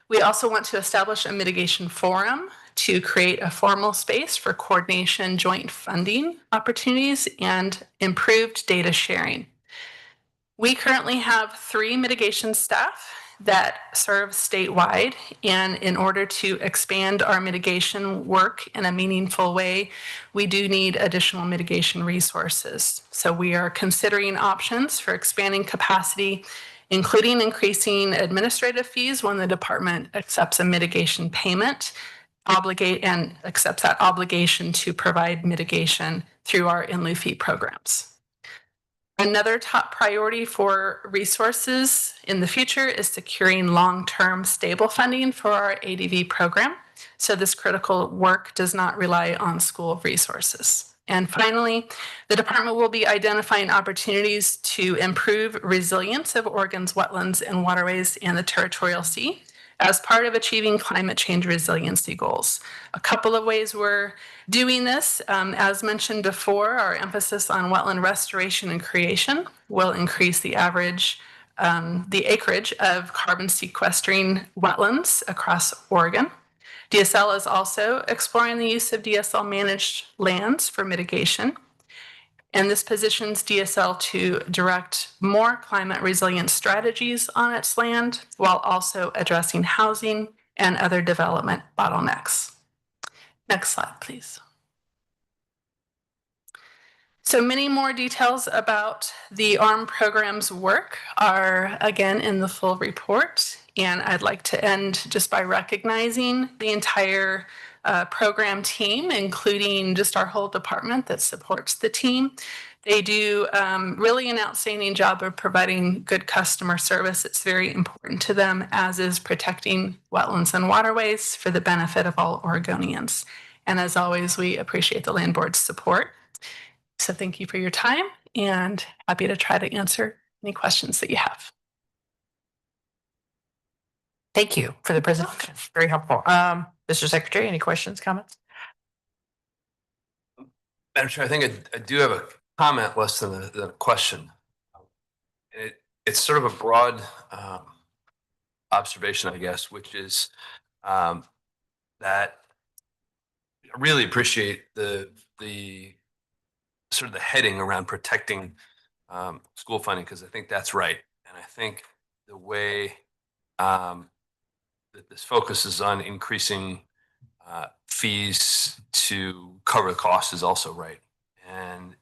We also want to establish a mitigation forum to create a formal space for coordination, joint funding opportunities, and improved data sharing. We currently have 3 mitigation staff that serve statewide, and in order to expand our mitigation work in a meaningful way, we do need additional mitigation resources. So we are considering options for expanding capacity, including increasing administrative fees when the department accepts a mitigation payment, and accepts that obligation to provide mitigation through our in lieu fee programs. Another top priority for resources in the future is securing long-term stable funding for our ADV program, so this critical work does not rely on school resources. And finally, the department will be identifying opportunities to improve resilience of Oregon's wetlands and waterways and the Territorial Sea as part of achieving climate change resiliency goals. A couple of ways we're doing this, as mentioned before, our emphasis on wetland restoration and creation will increase the acreage of carbon sequestering wetlands across Oregon. DSL is also exploring the use of DSL managed lands for mitigation. And this positions DSL to direct more climate resilient strategies on its land while also addressing housing and other development bottlenecks. Next slide, please. So many more details about the ARM program's work are again in the full report. And I'd like to end just by recognizing the entire program team, including just our whole department that supports the team. They do really an outstanding job of providing good customer service. It's very important to them, as is protecting wetlands and waterways for the benefit of all Oregonians. And as always, we appreciate the Land Board's support. So thank you for your time, and happy to try to answer any questions that you have. Thank you for the presentation. Very helpful. Mr. Secretary, any questions, comments? Madam Chair, I think I do have a comment less than a question. it's sort of a broad observation, I guess, which is that I really appreciate the sort of the heading around protecting school funding, because I think that's right, and I think the way that this focuses on increasing fees to cover the cost is also right. And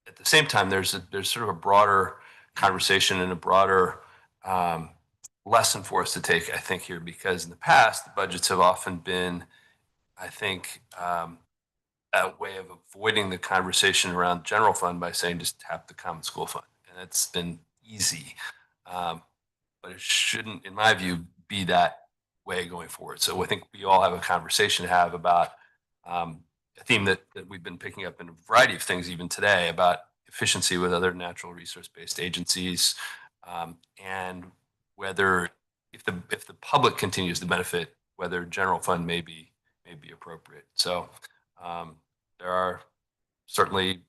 at the same time, there's sort of a broader conversation and a broader lesson for us to take, I think, here, because in the past, the budgets have often been, I think, a way of avoiding the conversation around general fund by saying just tap the common school fund. And it's been easy. But it shouldn't, in my view, be that way going forward. So I think we all have a conversation to have about a theme that we've been picking up in a variety of things even today about efficiency with other natural resource-based agencies, and whether if the public continues to benefit, whether general fund may be appropriate. So there are certainly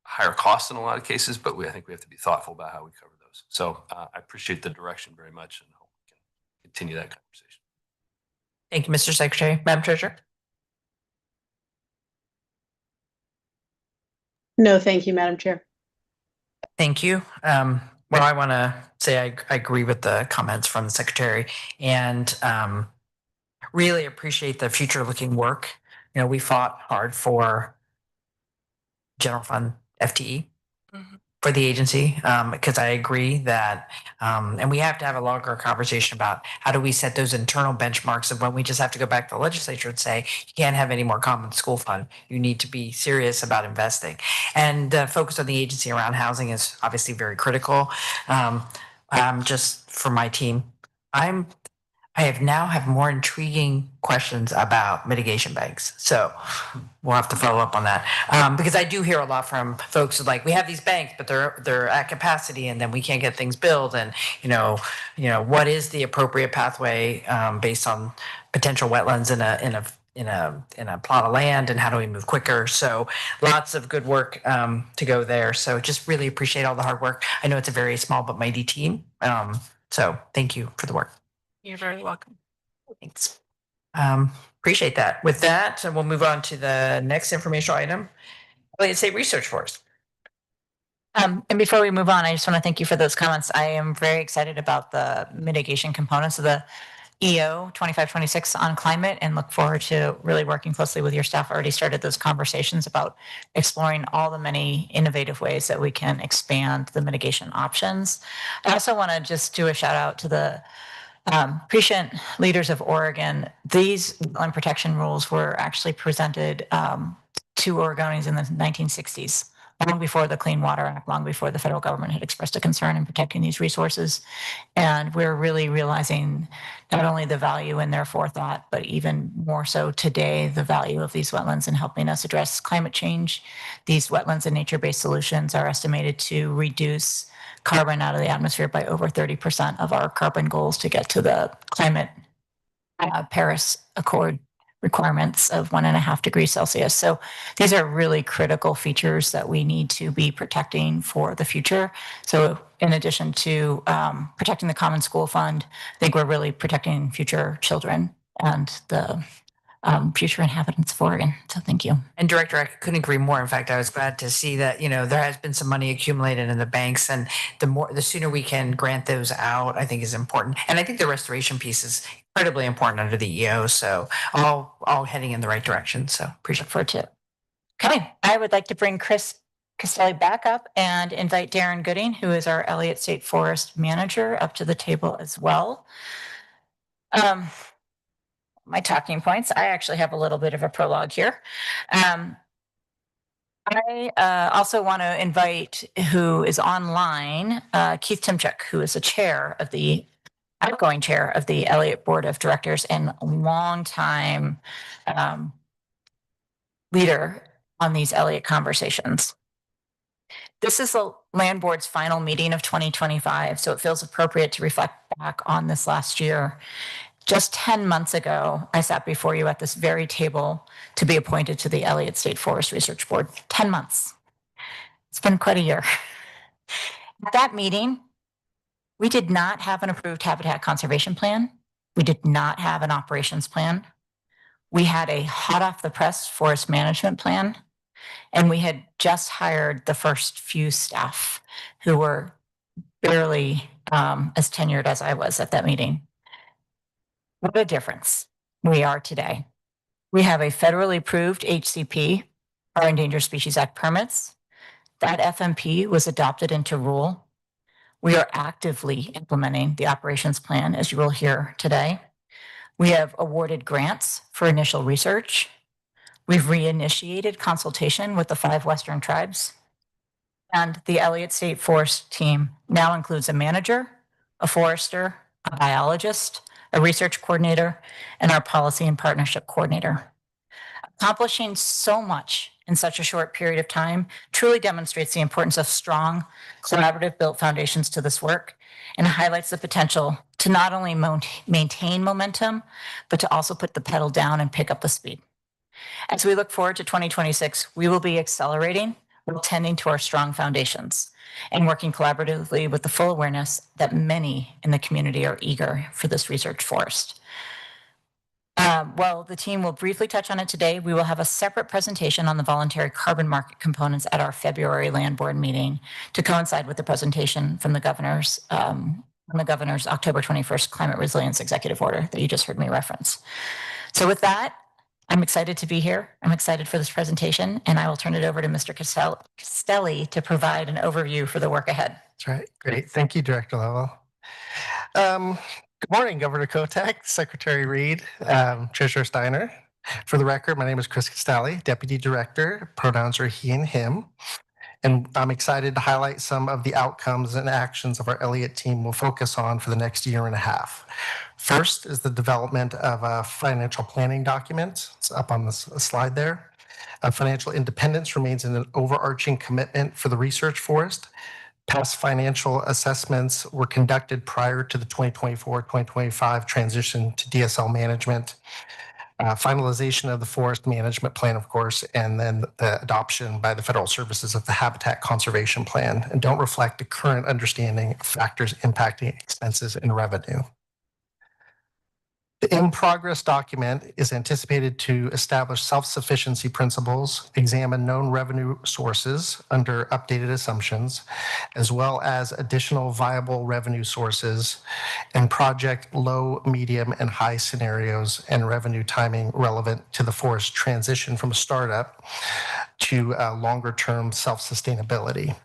higher costs in a lot of cases, but I think we have to be thoughtful about how we cover those. So I appreciate the direction very much, and hope we can continue that conversation. Thank you, Mr. Secretary. Madam Treasurer? No, thank you, Madam Chair. Thank you. Well, I want to say I agree with the comments from the Secretary, and really appreciate the future-looking work. You know, we fought hard for general fund FTE for the agency, because I agree that, and we have to have a longer conversation about how do we set those internal benchmarks of when we just have to go back to the legislature and say, you can't have any more common school fund. You need to be serious about investing. And the focus on the agency around housing is obviously very critical. Just for my team, I have more intriguing questions about mitigation banks. So we'll have to follow up on that. Because I do hear a lot from folks who like, we have these banks, but they're at capacity and then we can't get things built. And, you know, what is the appropriate pathway based on potential wetlands in a plot of land, and how do we move quicker? So lots of good work to go there. So just really appreciate all the hard work. I know it's a very small but mighty team. So thank you for the work. You're very welcome. Thanks. Appreciate that. With that, we'll move on to the next informational item. Elliott State Research Forest. And before we move on, I just want to thank you for those comments. I am very excited about the mitigation components of the EO 2526 on climate, and look forward to really working closely with your staff. Already started those conversations about exploring all the many innovative ways that we can expand the mitigation options. I also want to just do a shout out to the prescient leaders of Oregon. These land protection rules were actually presented to Oregonians in the 1960s, long before the Clean Water Act, long before the federal government had expressed a concern in protecting these resources. And we're really realizing not only the value in their forethought, but even more so today, the value of these wetlands in helping us address climate change. These wetlands and nature-based solutions are estimated to reduce carbon out of the atmosphere by over 30% of our carbon goals to get to the climate Paris Accord requirements of 1.5 degrees Celsius. So these are really critical features that we need to be protecting for the future. So in addition to protecting the Common School Fund, I think we're really protecting future children and the future inhabitants of Oregon. So thank you. And Director, I couldn't agree more. In fact, I was glad to see that, there has been some money accumulated in the banks, and the sooner we can grant those out, I think is important. And I think the restoration piece is incredibly important under the EO. So all heading in the right direction. So appreciate it. Forward to it. Okay. I would like to bring Chris Castelli back up and invite Darren Gooding, who is our Elliott State Forest Manager, up to the table as well. My talking points. I actually have a little bit of a prologue here. I also want to invite, who is online, Keith Timchuk, who is the outgoing chair of the Elliott Board of Directors and longtime leader on these Elliott conversations. This is the Land Board's final meeting of 2025, so it feels appropriate to reflect back on this last year. Just 10 months ago, I sat before you at this very table to be appointed to the Elliott State Forest Research Board. 10 months. It's been quite a year. At that meeting, We did not have an approved habitat conservation plan. We did not have an operations plan. We had a hot off the press forest management plan, and we had just hired the first few staff who were barely as tenured as I was at that meeting. What a difference we are today. We have a federally approved HCP, our Endangered Species Act permits. That FMP was adopted into rule. We are actively implementing the operations plan, as you will hear today. We have awarded grants for initial research. We've reinitiated consultation with the 5 Western tribes. And the Elliott State Forest team now includes a manager, a forester, a biologist, a research coordinator, and our policy and partnership coordinator. Accomplishing so much in such a short period of time truly demonstrates the importance of strong, collaborative built foundations to this work, and highlights the potential to not only maintain momentum, but to also put the pedal down and pick up the speed. As we look forward to 2026, we will be accelerating while tending to our strong foundations and working collaboratively with the full awareness that many in the community are eager for this research forest. Well, the team will briefly touch on it today. We will have a separate presentation on the voluntary carbon market components at our February land board meeting to coincide with the presentation from the governor's October 21st climate resilience executive order that you just heard me reference. So with that, I'm excited to be here. I'm excited for this presentation, and I will turn it over to Mr. Castelli to provide an overview for the work ahead. That's right. Great. Thank you, Director Lovell. Good morning, Governor Kotek, Secretary Reed, Treasurer Steiner. For the record, my name is Chris Castelli, Deputy Director. Pronouns are he and him. And I'm excited to highlight some of the outcomes and actions of our Elliott team will focus on for the next year and a half. First is the development of a financial planning document. It's up on the slide there. Financial independence remains an overarching commitment for the research forest. Past financial assessments were conducted prior to the 2024-2025 transition to DSL management. Finalization of the forest management plan, of course, and then the adoption by the federal services of the habitat conservation plan, and don't reflect the current understanding of factors impacting expenses and revenue. The in-progress document is anticipated to establish self-sufficiency principles, examine known revenue sources under updated assumptions, as well as additional viable revenue sources, and project low, medium, and high scenarios and revenue timing relevant to the forest transition from a startup to longer-term self-sustainability.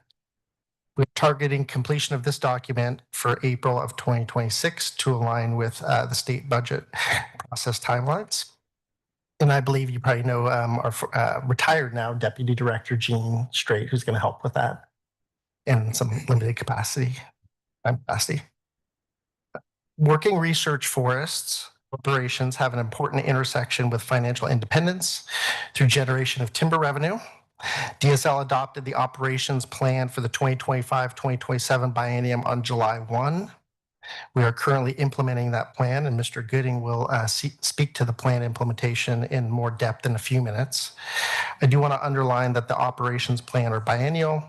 We're targeting completion of this document for April of 2026 to align with the state budget process timelines. And I believe you probably know our retired now Deputy Director Gene Strait, who's going to help with that in some limited capacity. Working research forests operations have an important intersection with financial independence through generation of timber revenue. DSL adopted the operations plan for the 2025-2027 biennium on July 1. We are currently implementing that plan, and Mr. Gooding will speak to the plan implementation in more depth in a few minutes. I do want to underline that the operations plan are biennial,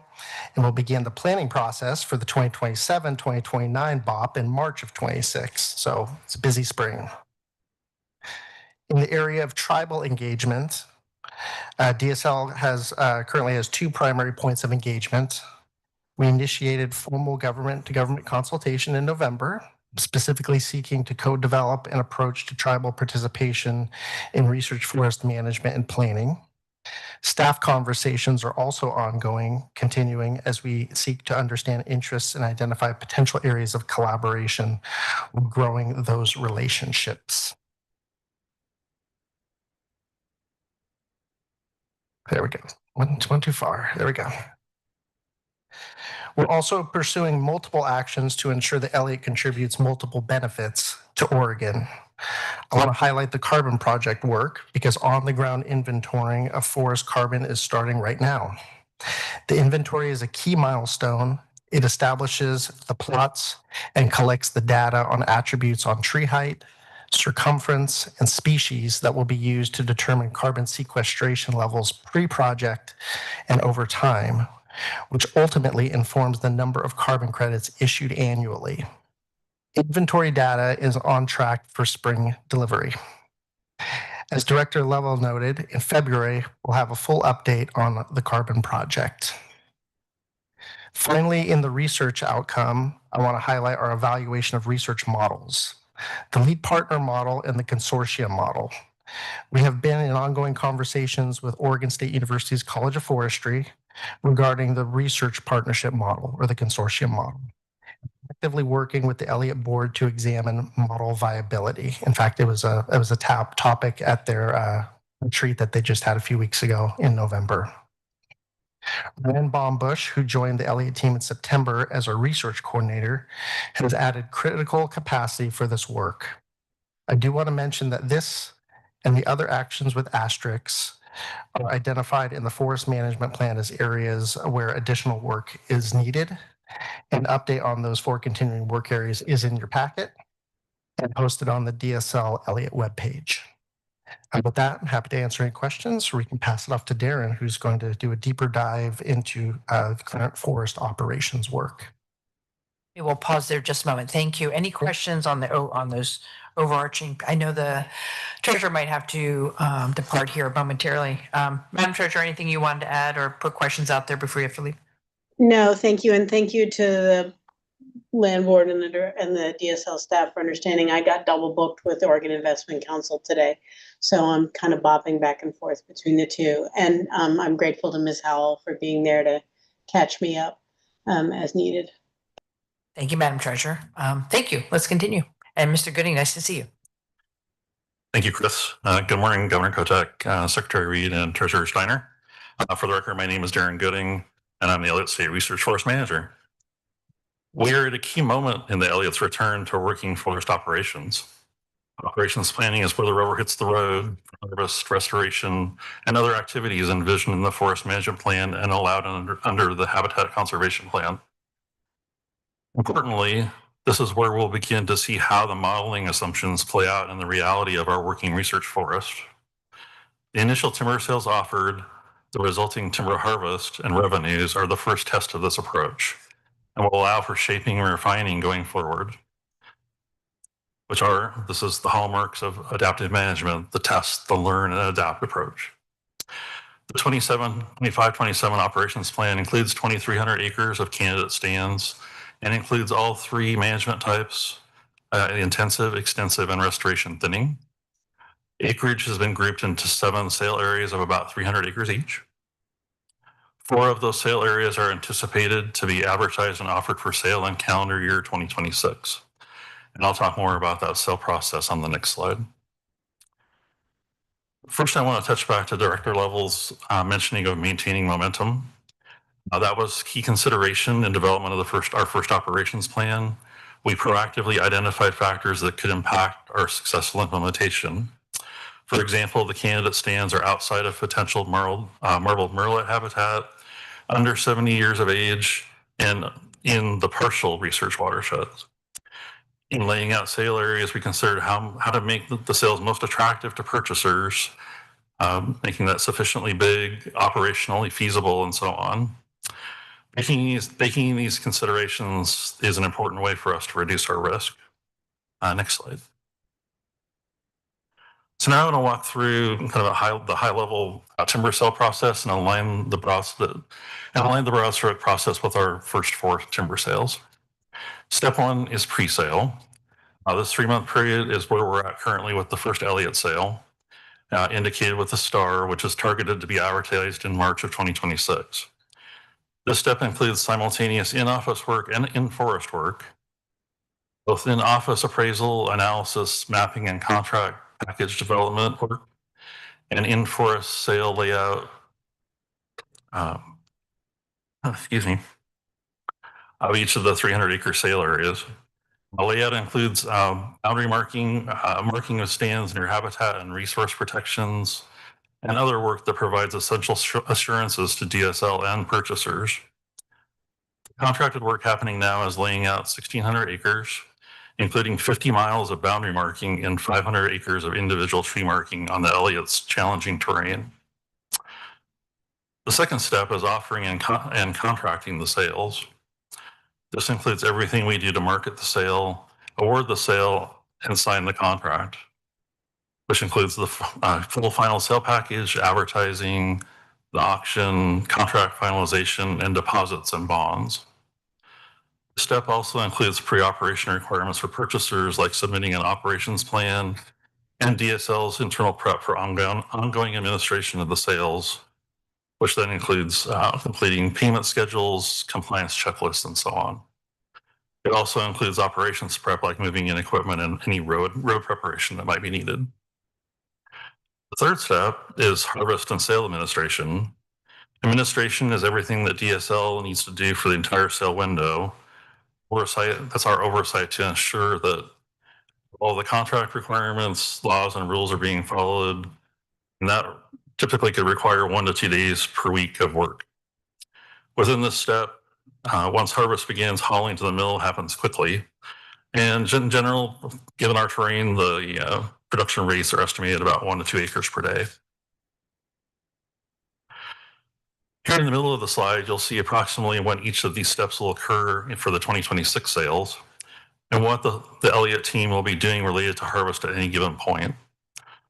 and we'll begin the planning process for the 2027-2029 BOP in March of 26. So it's a busy spring. In the area of tribal engagement, DSL currently has 2 primary points of engagement. We initiated formal government-to-government consultation in November, specifically seeking to co-develop an approach to tribal participation in research forest management and planning. Staff conversations are also ongoing, continuing as we seek to understand interests and identify potential areas of collaboration, growing those relationships. There we go. One too far. There we go. We're also pursuing multiple actions to ensure that Elliott contributes multiple benefits to Oregon. I want to highlight the carbon project work because on-the-ground inventorying of forest carbon is starting right now. The inventory is a key milestone. It establishes the plots and collects the data on attributes on tree height, circumference, and species that will be used to determine carbon sequestration levels pre-project and over time, which ultimately informs the number of carbon credits issued annually. Inventory data is on track for spring delivery. As Director Lovell noted, in February, we'll have a full update on the carbon project. Finally, in the research outcome, I want to highlight our evaluation of research models, the lead partner model and the consortium model. We have been in ongoing conversations with Oregon State University's College of Forestry regarding the research partnership model or the consortium model. Actively working with the Elliott board to examine model viability. In fact, it was a top topic at their retreat that they just had a few weeks ago in November. Rand Baumbush, who joined the Elliott team in September as our research coordinator, has added critical capacity for this work. I do want to mention that this and the other actions with asterisks are identified in the forest management plan as areas where additional work is needed. An update on those 4 continuing work areas is in your packet and posted on the DSL Elliott webpage. With that, I'm happy to answer any questions, or we can pass it off to Darren, who's going to do a deeper dive into the current forest operations work. We will pause there just a moment. Thank you. Any questions on those overarching? I know the treasurer might have to depart here momentarily. Madam Treasurer, anything you wanted to add or put questions out there before you have to leave? No, thank you. And thank you to the land board and the DSL staff for understanding. I got double booked with the Oregon Investment Council today. So I'm kind of bopping back and forth between the two. And I'm grateful to Ms. Howell for being there to catch me up as needed. Thank you, Madam Treasurer. Thank you. Let's continue. And Mr. Gooding, nice to see you. Thank you, Chris. Good morning, Governor Kotek, Secretary Reed, and Treasurer Steiner. For the record, my name is Darren Gooding, and I'm the Elliott State Research Forest Manager. We are at a key moment in the Elliott's return to working forest operations. Operations planning is where the rubber hits the road, harvest, restoration, and other activities envisioned in the Forest Management Plan and allowed under the Habitat Conservation Plan. Importantly, this is where we'll begin to see how the modeling assumptions play out in the reality of our working research forest. The initial timber sales offered, the resulting timber harvest, and revenues are the first test of this approach and will allow for shaping and refining going forward, this is the hallmarks of adaptive management, the test, the learn, and adapt approach. The 25-27 operations plan includes 2,300 acres of candidate stands and includes all 3 management types, intensive, extensive, and restoration thinning. Acreage has been grouped into 7 sale areas of about 300 acres each. 4 of those sale areas are anticipated to be advertised and offered for sale in calendar year 2026. And I'll talk more about that sale process on the next slide. First, I want to touch back to Director Lovell's mentioning of maintaining momentum. That was key consideration in development of our first operations plan. We proactively identified factors that could impact our successful implementation. For example, the candidate stands are outside of potential marbled murrelet habitat, under 70 years of age, and in the partial research watersheds. In laying out sale areas, we considered how to make the sales most attractive to purchasers, making that sufficiently big, operationally feasible, and so on. Making these considerations is an important way for us to reduce our risk. Next slide. So now I'm going to walk through kind of the high level timber sale process and align the broad stroke process with our first 4 timber sales. Step 1 is pre-sale. This 3-month period is where we're at currently with the first Elliott sale, indicated with the star, which is targeted to be advertised in March of 2026. This step includes simultaneous in-office work and in-forest work, both in-office appraisal, analysis, mapping, and contract package development work, and in-forest sale layout, of each of the 300-acre sale areas. The layout includes boundary marking of stands near habitat and resource protections, and other work that provides essential assurances to DSL and purchasers. The contracted work happening now is laying out 1,600 acres, including 50 miles of boundary marking and 500 acres of individual tree marking on the Elliott's challenging terrain. The second step is offering and contracting the sales. This includes everything we do to market the sale, award the sale, and sign the contract, which includes the full final sale package, advertising, the auction, contract finalization, and deposits and bonds. This step also includes pre-operation requirements for purchasers, like submitting an operations plan and DSL's internal prep for ongoing administration of the sales, which then includes completing payment schedules, compliance checklists, and so on. It also includes operations prep, like moving in equipment and any road preparation that might be needed. The third step is harvest and sale administration. Administration is everything that DSL needs to do for the entire sale window. Oversight, that's our oversight to ensure that all the contract requirements, laws, and rules are being followed. And that typically could require 1 to 2 days per week of work. Within this step, once harvest begins, hauling to the mill happens quickly. And in general, given our terrain, the production rates are estimated about 1 to 2 acres per day. Here in the middle of the slide, you'll see approximately when each of these steps will occur for the 2026 sales and what the Elliott team will be doing related to harvest at any given point.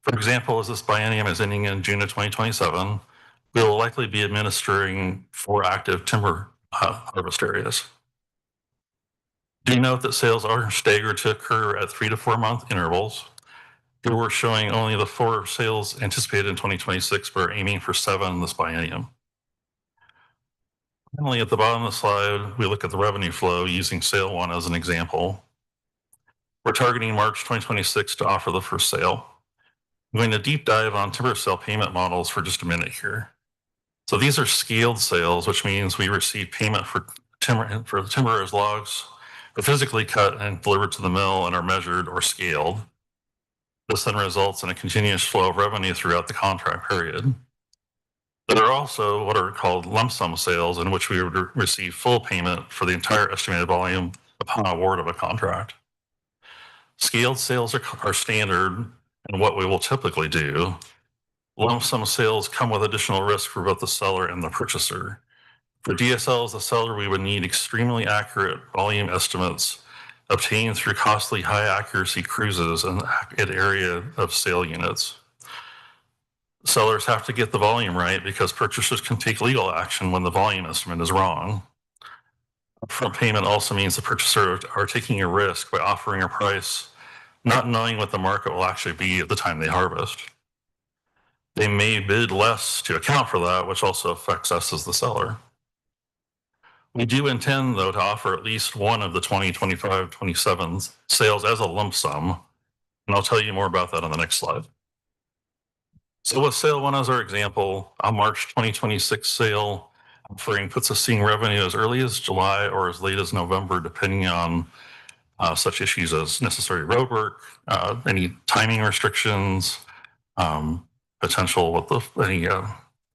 For example, as this biennium is ending in June of 2027, we will likely be administering 4 active timber harvest areas. Do note that sales are staggered to occur at 3 to 4 month intervals. Here we're showing only the 4 sales anticipated in 2026, but are aiming for 7 this biennium. Finally, at the bottom of the slide, we look at the revenue flow using sale 1 as an example. We're targeting March 2026 to offer the first sale. I'm going to deep dive on timber sale payment models for just a minute here. So these are scaled sales, which means we receive payment for the timber as logs are physically cut and delivered to the mill and are measured or scaled. This then results in a continuous flow of revenue throughout the contract period. There are also what are called lump sum sales, in which we would receive full payment for the entire estimated volume upon award of a contract. Scaled sales are standard and what we will typically do. Lump sum sales come with additional risk for both the seller and the purchaser. For DSL as the seller, we would need extremely accurate volume estimates obtained through costly high accuracy cruises and area of sale units. Sellers have to get the volume right because purchasers can take legal action when the volume estimate is wrong. Upfront payment also means the purchaser are taking a risk by offering a price not knowing what the market will actually be at the time they harvest. They may bid less to account for that, which also affects us as the seller. We do intend, though, to offer at least one of the 2025-27 sales as a lump sum, and I'll tell you more about that on the next slide. So with sale 1 as our example, a March 2026 sale offering puts us seeing revenue as early as July or as late as November, depending on such issues as necessary road work, any timing restrictions, potential with any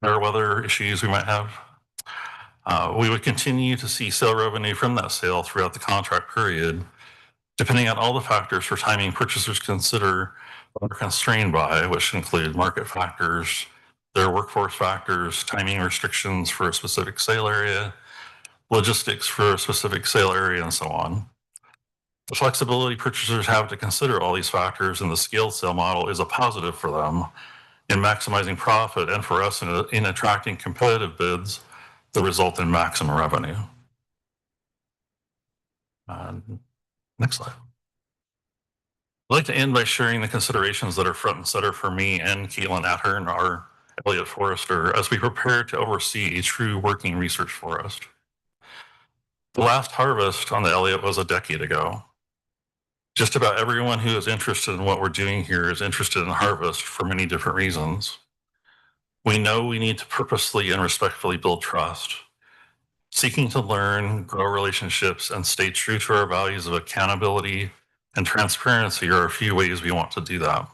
fair weather issues we might have. We would continue to see sale revenue from that sale throughout the contract period, depending on all the factors for timing purchasers consider or are constrained by, which include market factors, their workforce factors, timing restrictions for a specific sale area, logistics for a specific sale area, and so on. The flexibility purchasers have to consider all these factors in the scaled sale model is a positive for them in maximizing profit and for us in attracting competitive bids that result in maximum revenue. Next slide. I'd like to end by sharing the considerations that are front and center for me and Caitlin Ahern, our Elliott Forester, as we prepare to oversee a true working research forest. The last harvest on the Elliott was a decade ago. Just about everyone who is interested in what we're doing here is interested in harvest for many different reasons. We know we need to purposely and respectfully build trust. Seeking to learn, grow relationships, and stay true to our values of accountability and transparency are a few ways we want to do that.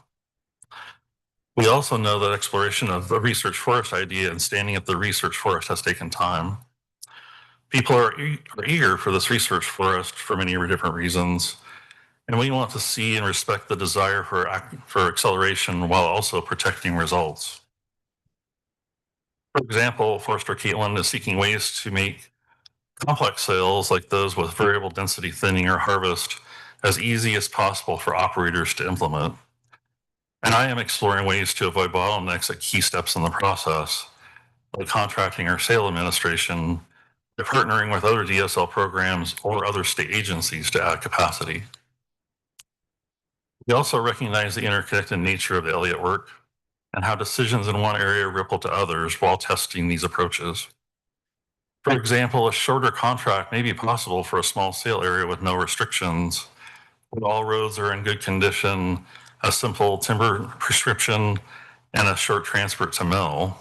We also know that exploration of the research forest idea and standing up the research forest has taken time. People are eager for this research forest for many different reasons, and we want to see and respect the desire for acceleration while also protecting results. For example, Forester Caitlin is seeking ways to make complex sales like those with variable density thinning or harvest as easy as possible for operators to implement. And I am exploring ways to avoid bottlenecks at key steps in the process, like contracting or sale administration, and partnering with other DSL programs or other state agencies to add capacity. We also recognize the interconnected nature of the Elliott work and how decisions in one area ripple to others while testing these approaches. For example, a shorter contract may be possible for a small sale area with no restrictions, when all roads are in good condition, a simple timber prescription, and a short transport to mill.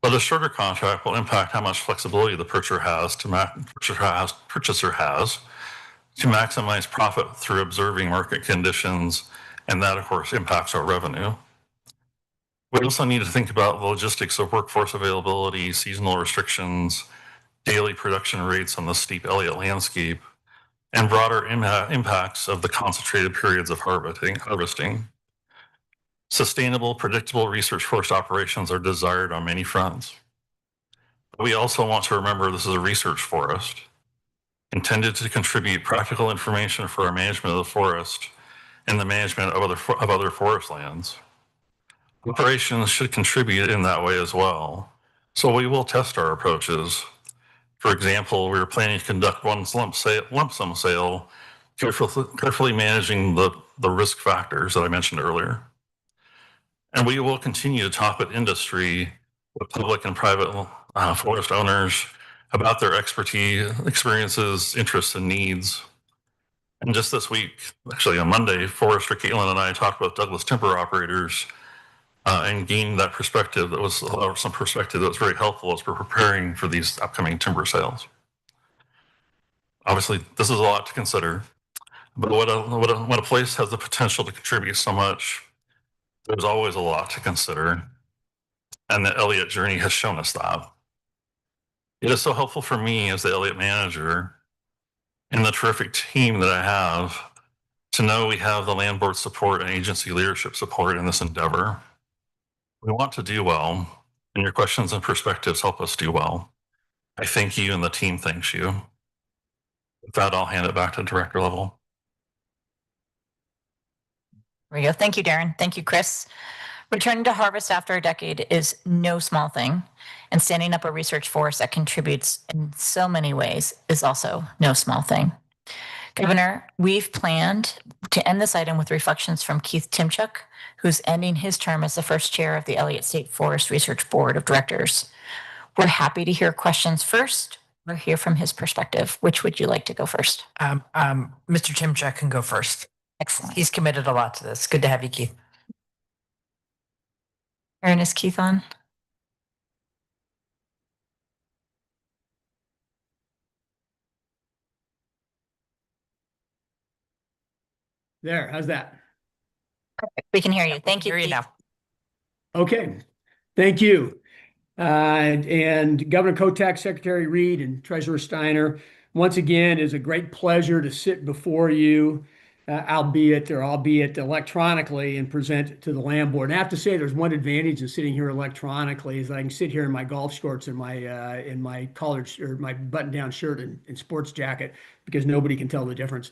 But a shorter contract will impact how much flexibility the purchaser has to maximize profit through observing market conditions, and that, of course, impacts our revenue. We also need to think about the logistics of workforce availability, seasonal restrictions, daily production rates on the steep Elliott landscape, and broader impacts of the concentrated periods of harvesting. Sustainable, predictable research forest operations are desired on many fronts. But we also want to remember this is a research forest intended to contribute practical information for our management of the forest and the management of other forest lands. Operations should contribute in that way as well. So we will test our approaches. For example, we are planning to conduct one lump sum sale, carefully managing the risk factors that I mentioned earlier. And we will continue to talk with industry, with public and private forest owners about their expertise, experiences, interests, and needs. And just this week, actually on Monday, Forester Caitlin and I talked with Douglas timber operators and gained that perspective that was some perspective that was very helpful as we're preparing for these upcoming timber sales. Obviously, this is a lot to consider, but when a place has the potential to contribute so much, there's always a lot to consider. And the Elliott journey has shown us that. It is so helpful for me as the Elliott manager and the terrific team that I have to know we have the land board support and agency leadership support in this endeavor. We want to do well, and your questions and perspectives help us do well. I thank you, and the team thanks you. With that, I'll hand it back to Director Lovell. There we go. Thank you, Darren. Thank you, Chris. Returning to harvest after a decade is no small thing, and standing up a research force that contributes in so many ways is also no small thing. Governor, we've planned to end this item with reflections from Keith Timchuk, who's ending his term as the first chair of the Elliott State Forest Research Board of Directors. We're happy to hear questions first or hear from his perspective. Which would you like to go first? Mr. Timchuk can go first. Excellent. He's committed a lot to this. Good to have you, Keith. Aaron, is Keith on? There, how's that? We can hear you. Thank you. Hear you Keith. now. Okay, thank you. And Governor Kotek, Secretary Reed, and Treasurer Steiner, once again, it is a great pleasure to sit before you, albeit electronically, and present to the land board. And I have to say, there's one advantage of sitting here electronically is that I can sit here in my golf shorts and my collared or my button-down shirt and sports jacket because nobody can tell the difference.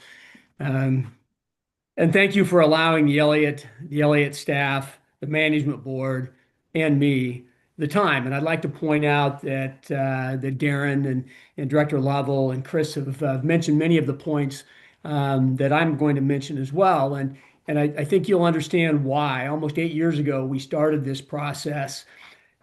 And thank you for allowing the Elliott staff, the management board, and me the time. And I'd like to point out that that Darren and Director Lovell and Chris have mentioned many of the points that I'm going to mention as well. And I think you'll understand why. Almost 8 years ago, we started this process,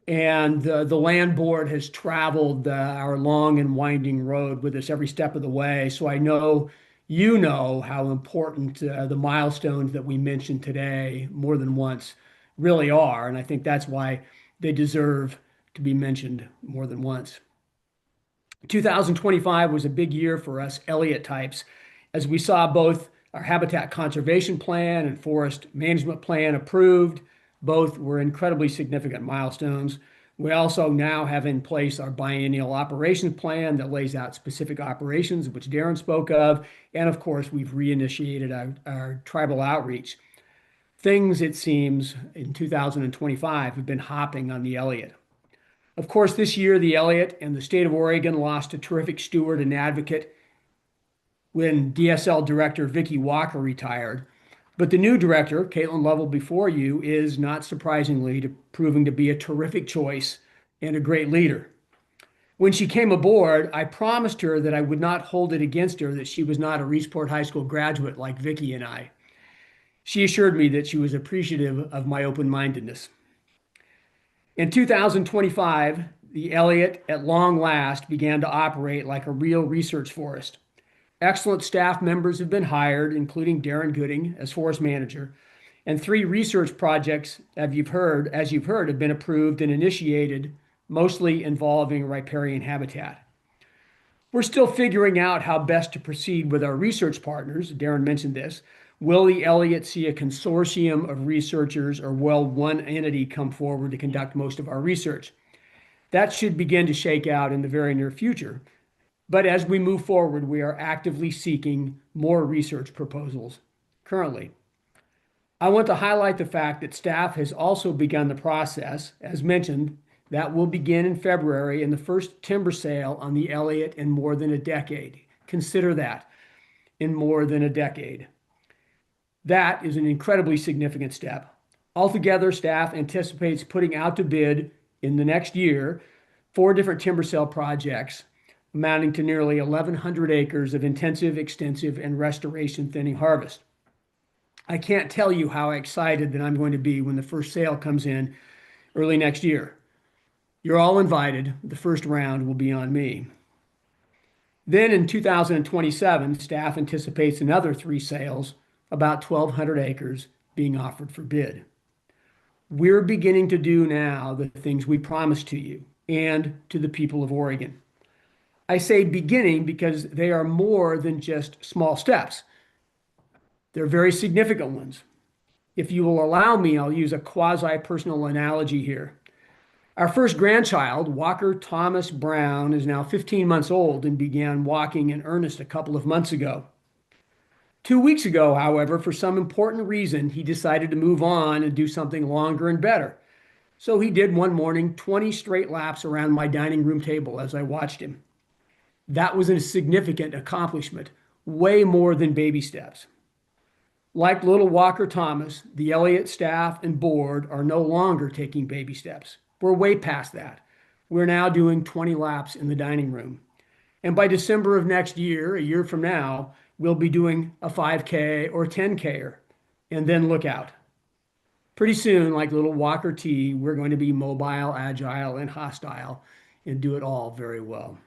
and the land board has traveled our long and winding road with us every step of the way. So I know you know how important the milestones that we mentioned today more than once really are. And I think that's why they deserve to be mentioned more than once. 2025 was a big year for us Elliott types, as we saw both our habitat conservation plan and forest management plan approved. Both were incredibly significant milestones. We also now have in place our biennial operations plan that lays out specific operations, which Darren spoke of. And of course, we've reinitiated our tribal outreach. Things, it seems, in 2025 have been hopping on the Elliott. Of course, this year, the Elliott and the state of Oregon lost a terrific steward and advocate when DSL director Vicki Walker retired. But the new director, Caitlin Lovell before you, is not surprisingly proving to be a terrific choice and a great leader. When she came aboard, I promised her that I would not hold it against her that she was not a Reedsport High School graduate like Vicki and I. She assured me that she was appreciative of my open-mindedness. In 2025, the Elliott at long last began to operate like a real research forest. Excellent staff members have been hired, including Darren Gooding as forest manager, and 3 research projects, as you've heard, have been approved and initiated, mostly involving riparian habitat. We're still figuring out how best to proceed with our research partners. Darren mentioned this. Will the Elliott see a consortium of researchers, or will one entity come forward to conduct most of our research? That should begin to shake out in the very near future. But as we move forward, we are actively seeking more research proposals currently. I want to highlight the fact that staff has also begun the process, as mentioned, that will begin in February in the first timber sale on the Elliott in more than a decade. Consider that, in more than a decade. That is an incredibly significant step. Altogether, staff anticipates putting out to bid in the next year 4 different timber sale projects amounting to nearly 1,100 acres of intensive, extensive, and restoration thinning harvest. I can't tell you how excited that I'm going to be when the first sale comes in early next year. You're all invited. The first round will be on me. Then in 2027, staff anticipates another 3 sales, about 1,200 acres, being offered for bid. We're beginning to do now the things we promised to you and to the people of Oregon. I say beginning because they are more than just small steps. They're very significant ones. If you will allow me, I'll use a quasi-personal analogy here. Our first grandchild, Walker Thomas Brown, is now 15 months old and began walking in earnest a couple of months ago. 2 weeks ago, however, for some important reason, he decided to move on and do something longer and better. So he did one morning 20 straight laps around my dining room table as I watched him. That was a significant accomplishment, way more than baby steps. Like little Walker Thomas, the Elliott staff and board are no longer taking baby steps. We're way past that. We're now doing 20 laps in the dining room. And by December of next year, a year from now, we'll be doing a 5K or 10K-er, and then look out. Pretty soon, like little Walker T, we're going to be mobile, agile, and hostile, and do it all very well.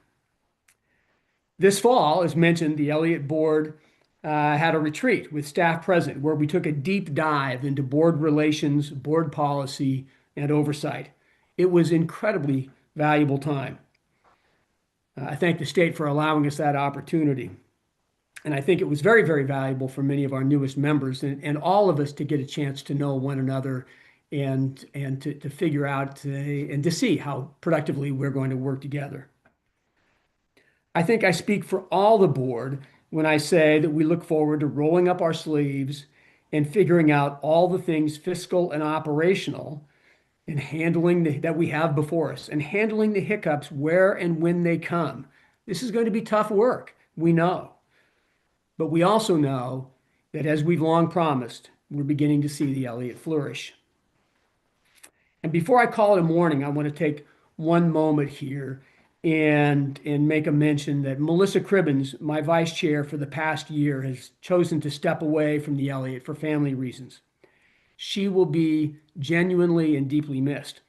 This fall, as mentioned, the Elliott board had a retreat with staff present where we took a deep dive into board relations, board policy, and oversight. It was incredibly valuable time. I thank the state for allowing us that opportunity. And I think it was very, very valuable for many of our newest members and all of us to get a chance to know one another and to figure out and to see how productively we're going to work together. I think I speak for all the board when I say that we look forward to rolling up our sleeves and figuring out all the things fiscal and operational and handling that we have before us and handling the hiccups where and when they come. This is going to be tough work, we know. But we also know that as we've long promised, we're beginning to see the Elliott flourish. And before I call it a morning, I want to take one moment here and make a mention that Melissa Cribbins, my vice chair for the past year, has chosen to step away from the Elliott for family reasons. She will be genuinely and deeply missed.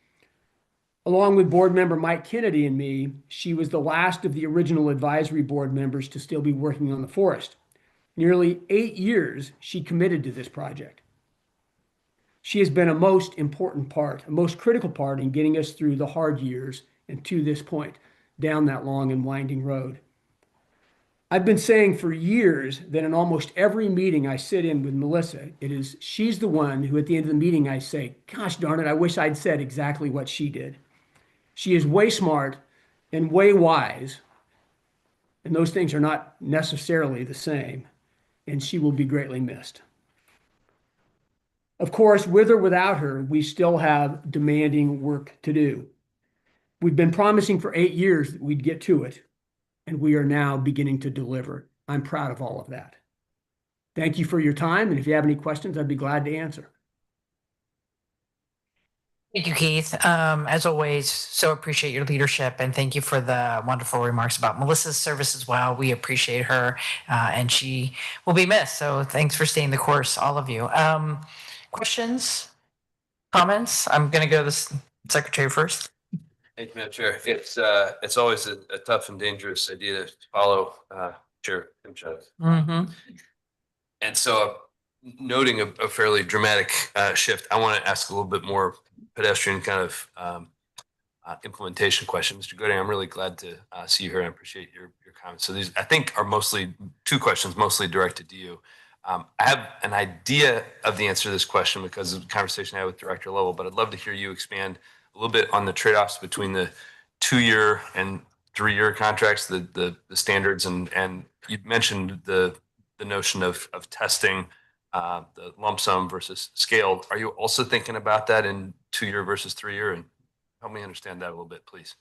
Along with board member Mike Kennedy and me, she was the last of the original advisory board members to still be working on the forest. Nearly 8 years she committed to this project. She has been a most important part, a most critical part in getting us through the hard years and to this point, down that long and winding road. I've been saying for years that in almost every meeting I sit in with Melissa, she's the one who at the end of the meeting I say, gosh darn it, I wish I'd said exactly what she did. She is way smart and way wise, and those things are not necessarily the same, and she will be greatly missed. Of course, with or without her, we still have demanding work to do. We've been promising for 8 years that we'd get to it, and we are now beginning to deliver. I'm proud of all of that. Thank you for your time, and if you have any questions, I'd be glad to answer. Thank you, Keith. As always, so appreciate your leadership, and thank you for the wonderful remarks about Melissa's service as well. We appreciate her, and she will be missed. So thanks for staying the course, all of you. Questions, comments? I'm going to go to the secretary first. Thank you, Madam Chair. It's always a tough and dangerous idea to follow Chair Timchuk. Mm-hmm. And so, noting a fairly dramatic shift, I want to ask a little bit more pedestrian kind of implementation question. Mr. Gooding, I'm really glad to see you here and I appreciate your comments. So these, I think, are mostly two questions, mostly directed to you. I have an idea of the answer to this question because of the conversation I had with Director Lovell, but I'd love to hear you expand a little bit on the trade-offs between the 2-year and 3-year contracts, the standards, and you mentioned the notion of testing the lump sum versus scaled. Are you also thinking about that in 2-year versus 3-year? And help me understand that a little bit, please.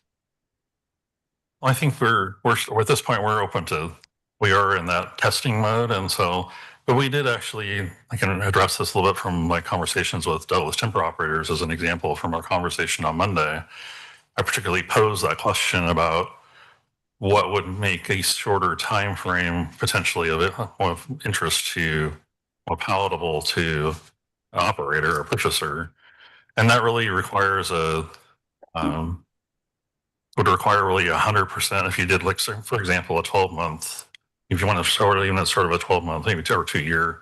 Well, I think we're at this point, we are in that testing mode. And so, but we did actually, I can address this a little bit from my conversations with Douglas Timber Operators as an example from our conversation on Monday. I particularly posed that question about what would make a shorter time frame potentially of interest to or palatable to an operator or purchaser. And that really requires would require really 100% if you did, like, for example, a 12-month, if you want to sort of even sort of a 12-month, maybe 2 or 2-year,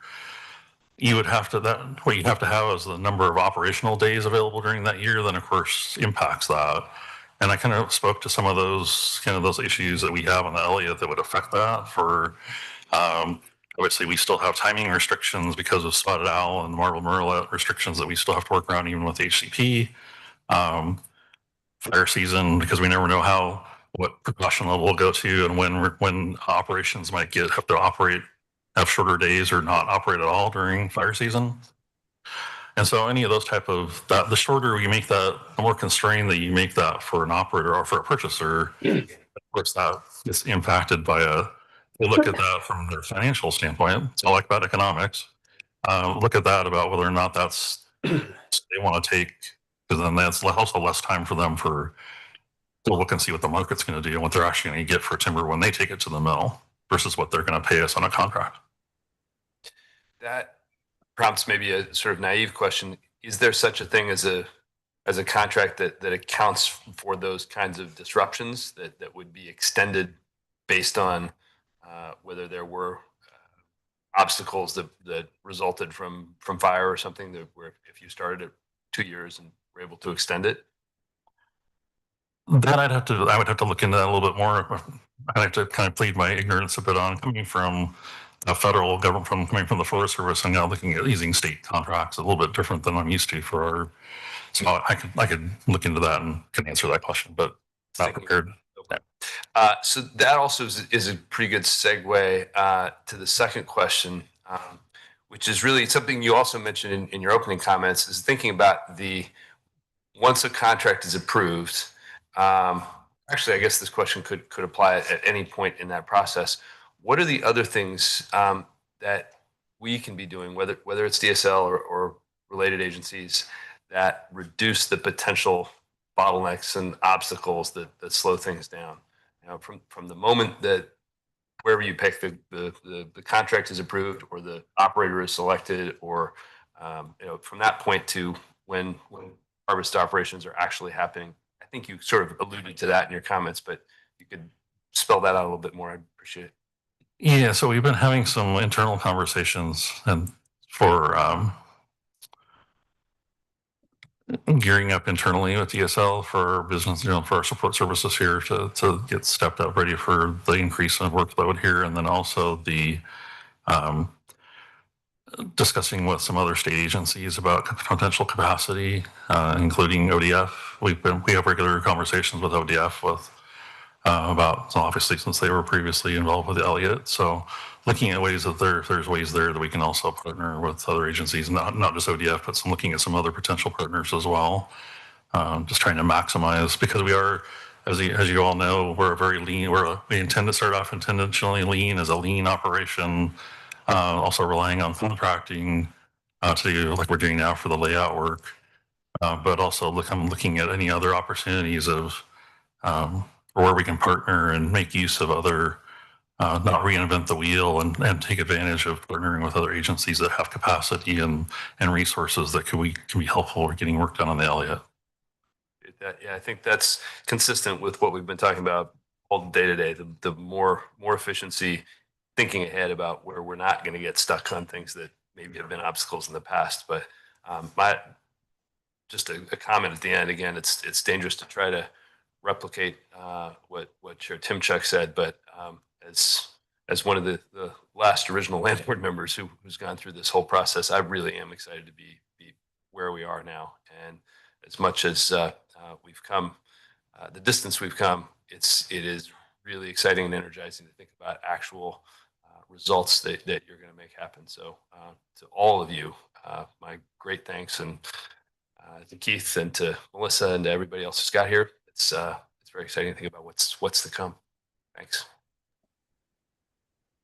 you would have to, what you'd have to have is the number of operational days available during that year, then of course impacts that. And I kind of spoke to some of those issues that we have on the Elliott that would affect that. For obviously we still have timing restrictions because of spotted owl and marbled murrelet restrictions that we still have to work around even with HCP. Fire season, because we never know what precaution level we'll go to and when operations might have to have shorter days or not operate at all during fire season. And so any of those the shorter you make that, the more constrained that you make that for an operator or for a purchaser, of course that is impacted by they look at that from their financial standpoint. It's all like about economics. Look at that about whether or not that's they want to take, because then that's also less time for them to look and see what the market's going to do and what they're actually going to get for timber when they take it to the mill versus what they're going to pay us on a contract. That prompts maybe a sort of naive question. Is there such a thing as a contract that accounts for those kinds of disruptions that would be extended based on whether there were obstacles that resulted from fire or something, that where if you started at 2 years and were able to extend it? That I would have to look into that a little bit more. I'd have to kind of plead my ignorance a bit on coming from the federal government, coming from the Forest Service, and now looking at using state contracts a little bit different than I'm used to for our. So I could look into that and can answer that question, but not prepared. Okay. So that also is a pretty good segue to the second question, which is really something you also mentioned in your opening comments, is thinking about once a contract is approved. Actually, I guess this question could apply at any point in that process. What are the other things that we can be doing, whether it's DSL or related agencies, that reduce the potential bottlenecks and obstacles that slow things down? You know, from the moment that wherever you pick the contract is approved or the operator is selected, or from that point to when harvest operations are actually happening. I think you sort of alluded to that in your comments, but you could spell that out a little bit more. I'd appreciate it. Yeah, so we've been having some internal conversations and for gearing up internally with DSL for business, for our support services here to get stepped up ready for the increase in workload here, and then also the discussing with some other state agencies about potential capacity, including ODF. We have regular conversations with ODF about, so obviously since they were previously involved with the Elliott. So looking at ways that there's ways there that we can also partner with other agencies, not just ODF, but looking at some other potential partners as well. just trying to maximize, because we are, as you all know, we're a very lean, we intend to start off intentionally lean as a lean operation, also relying on contracting to do like we're doing now for the layout work, but also I'm looking at any other opportunities of where we can partner and make use of other, not reinvent the wheel, and take advantage of partnering with other agencies that have capacity and resources that can be helpful in getting work done on the Elliott. Yeah, I think that's consistent with what we've been talking about all the day to day. The more efficiency, thinking ahead about where we're not going to get stuck on things that maybe have been obstacles in the past. But just a comment at the end. Again, it's dangerous to try to replicate what Chair Timchuk said, but as one of the last original land board members who's gone through this whole process, I really am excited to be where we are now. And as much as we've come, the distance we've come, it is really exciting and energizing to think about actual results that you're going to make happen. So to all of you, my great thanks, and to Keith and to Melissa and to everybody else who's got here. It's very exciting to think about what's to come. Thanks.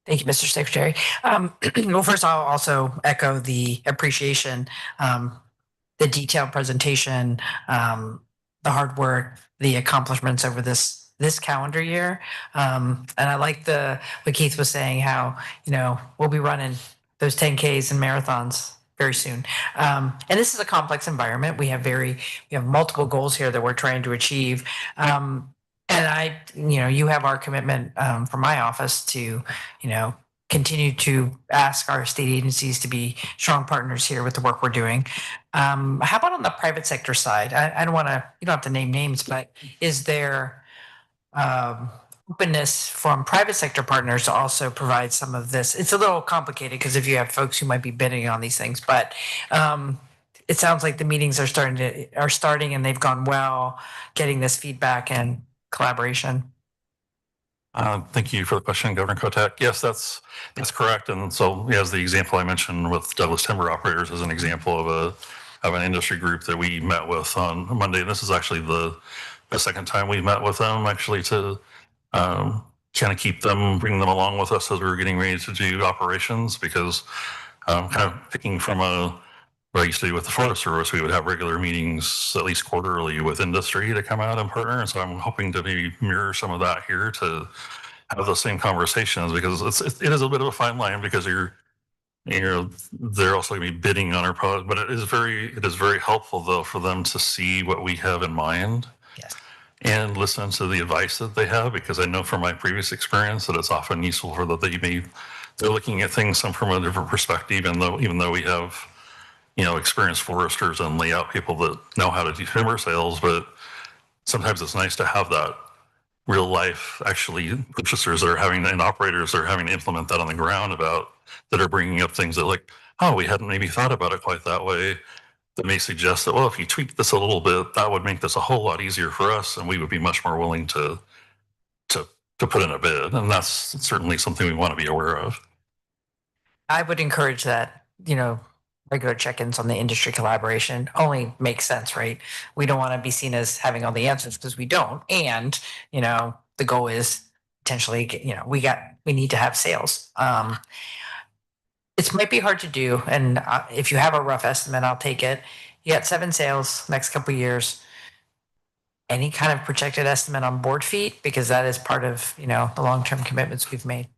Thank you, Mr. Secretary. Well, first, I'll also echo the appreciation, the detailed presentation, the hard work, the accomplishments over this calendar year. And I like what Keith was saying, how, we'll be running those 10Ks and marathons very soon. And this is a complex environment. We have multiple goals here that we're trying to achieve. And you have our commitment from my office to, continue to ask our state agencies to be strong partners here with the work we're doing. How about on the private sector side? I don't want to, you don't have to name names, but is there openness from private sector partners to also provide some of this? It's a little complicated because if you have folks who might be bidding on these things, but it sounds like the meetings are starting and they've gone well, getting this feedback and collaboration. Thank you for the question, Governor Kotek. Yes, that's correct. And so, as the example I mentioned with Douglas Timber Operators as an example of an industry group that we met with on Monday, and this is actually the second time we met with them, actually, to kind of bring them along with us as we were getting ready to do operations, because kind of picking from what I used to do with the Forest Service, we would have regular meetings at least quarterly with industry to come out and partner. And so I'm hoping to maybe mirror some of that here to have those same conversations, because it is a bit of a fine line, because they're also going to be bidding on our product, but it is very helpful though for them to see what we have in mind. Yes. And listen to the advice that they have, because I know from my previous experience that it's often useful for that they're looking at things from a different perspective, even though we have experienced foresters and layout people that know how to do timber sales, but sometimes it's nice to have that real life, actually, purchasers and operators that are having to implement that on the ground that are bringing up things that like, oh, we hadn't maybe thought about it quite that way, that may suggest that, well, if you tweak this a little bit, that would make this a whole lot easier for us, and we would be much more willing to put in a bid. And that's certainly something we want to be aware of. I would encourage that, regular check-ins on the industry collaboration only makes sense, right? We don't want to be seen as having all the answers, because we don't. And, the goal is potentially, we need to have sales. It might be hard to do. And if you have a rough estimate, I'll take it. You got 7 sales next couple of years. Any kind of projected estimate on board feet? Because that is part of, the long-term commitments we've made.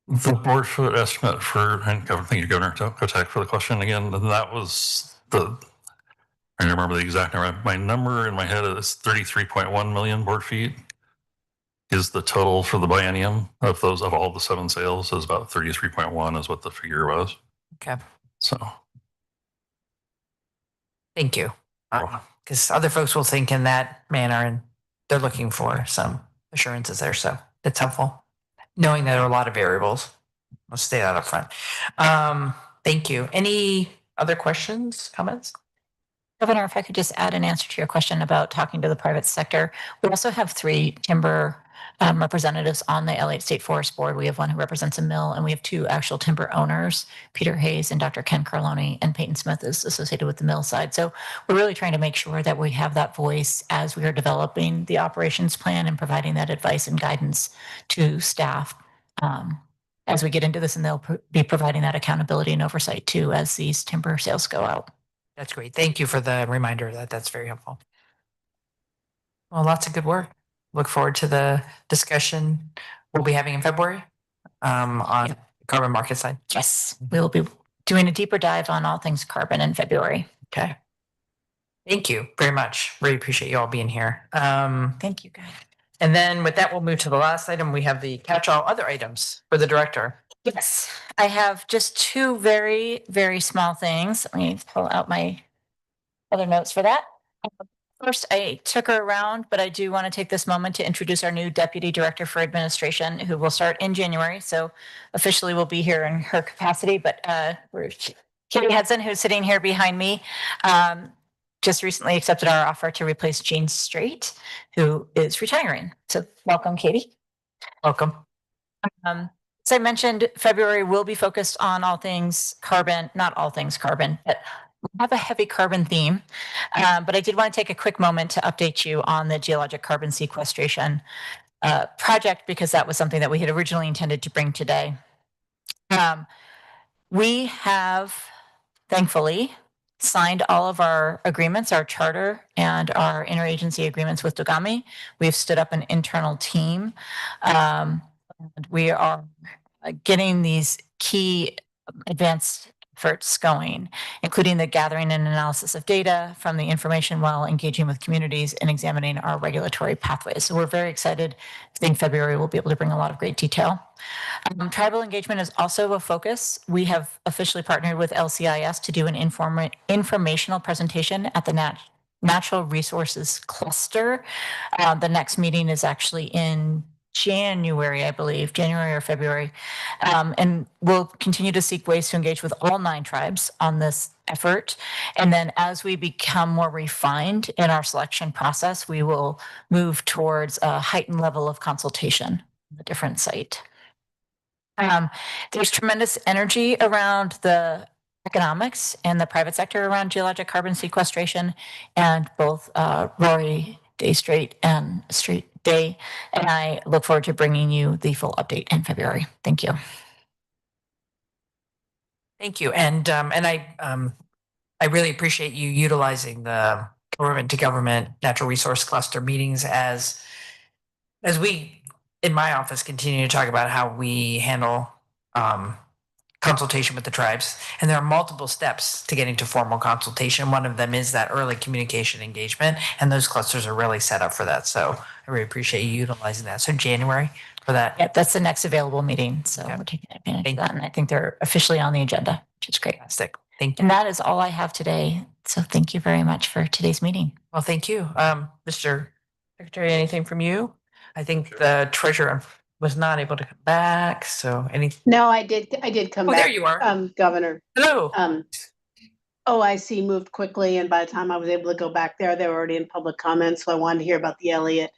The board foot estimate thank you, Governor Kotek, for the question again. And that was I remember the exact number. My number in my head is 33.1 million board feet is the total for the biennium of all the 7 sales. Is about 33.1 is what the figure was. Okay. So. Thank you. Because other folks will think in that manner, and they're looking for some assurances there. So it's helpful, knowing that there are a lot of variables. Let's stay that up front. Thank you. Any other questions, comments? Governor, if I could just add an answer to your question about talking to the private sector. We also have 3 timber representatives on the Elliott State Forest Board. We have one who represents a mill, and we have two actual timber owners, Peter Hayes and Dr. Ken Carloni, and Peyton Smith is associated with the mill side. So we're really trying to make sure that we have that voice as we are developing the operations plan and providing that advice and guidance to staff as we get into this, and they'll be providing that accountability and oversight too as these timber sales go out. That's great. Thank you for the reminder of that. That's very helpful. Well, lots of good work. Look forward to the discussion we'll be having in February on the carbon market side. Yes, we'll be doing a deeper dive on all things carbon in February. Okay. Thank you very much. Really appreciate you all being here. Thank you, guys. And then with that, we'll move to the last item. We have the catch-all other items for the director. Yes, I have just two very, very small things. Let me pull out my other notes for that. First, I took her around, but I do want to take this moment to introduce our new Deputy Director for Administration, who will start in January. So officially will be here in her capacity, but we're Katie Hudson, who's sitting here behind me, just recently accepted our offer to replace Jean Straight, who is retiring. So welcome, Katie. Welcome. As I mentioned, February will be focused on all things carbon, not all things carbon, but we have a heavy carbon theme. But I did want to take a quick moment to update you on the geologic carbon sequestration project, because that was something that we had originally intended to bring today. We have, thankfully, signed all of our agreements, our charter and our interagency agreements with Dogami. We've stood up an internal team. And we are getting these key advanced efforts going, including the gathering and analysis of data from the information while engaging with communities and examining our regulatory pathways. So we're very excited. I think February will be able to bring a lot of great detail. Tribal engagement is also a focus. We have officially partnered with LCIS to do an informational presentation at the Natural Resources Cluster. The next meeting is actually in January, I believe, January or February. And we'll continue to seek ways to engage with all 9 tribes on this effort. And then as we become more refined in our selection process, we will move towards a heightened level of consultation on a different site. There's tremendous energy around the economics and the private sector around geologic carbon sequestration, and both Rory Day and I look forward to bringing you the full update in February. Thank you. Thank you. And I really appreciate you utilizing the government to government natural resource cluster meetings as we in my office continue to talk about how we handle consultation with the tribes. And there are multiple steps to getting to formal consultation. One of them is that early communication engagement, and those clusters are really set up for that. So I really appreciate you utilizing that. So January for that. Yep, that's the next available meeting. So we're taking advantage of that. And I think they're officially on the agenda, which is great. Fantastic. Thank you. And that is all I have today. So thank you very much for today's meeting. Well, thank you. Mr. Secretary, anything from you? I think the treasurer was not able to come back. So No, I did come back. There you are. Governor. Hello. OIC moved quickly, and by the time I was able to go back there, they were already in public comment. So I wanted to hear about the Elliott,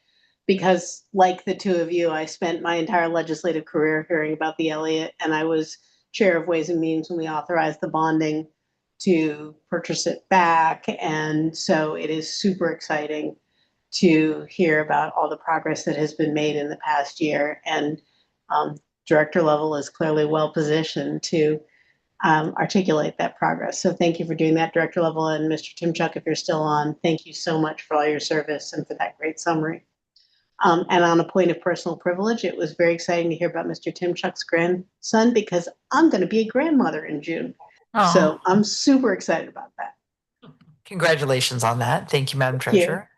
because like the two of you, I spent my entire legislative career hearing about the Elliott, and I was chair of Ways and Means when we authorized the bonding to purchase it back. And so it is super exciting to hear about all the progress that has been made in the past year. And Director Lovell is clearly well positioned to articulate that progress. So thank you for doing that, Director Lovell, and Mr. Timchuk, if you're still on, thank you so much for all your service and for that great summary. And on a point of personal privilege, it was very exciting to hear about Mr. Timchuk's grandson, because I'm going to be a grandmother in June. Aww. So I'm super excited about that. Congratulations on that. Thank you, Madam Treasurer.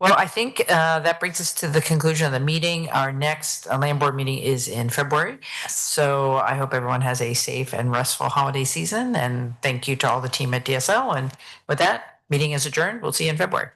Well, I think that brings us to the conclusion of the meeting. Our next land board meeting is in February. So I hope everyone has a safe and restful holiday season. And thank you to all the team at DSL. And with that, meeting is adjourned. We'll see you in February.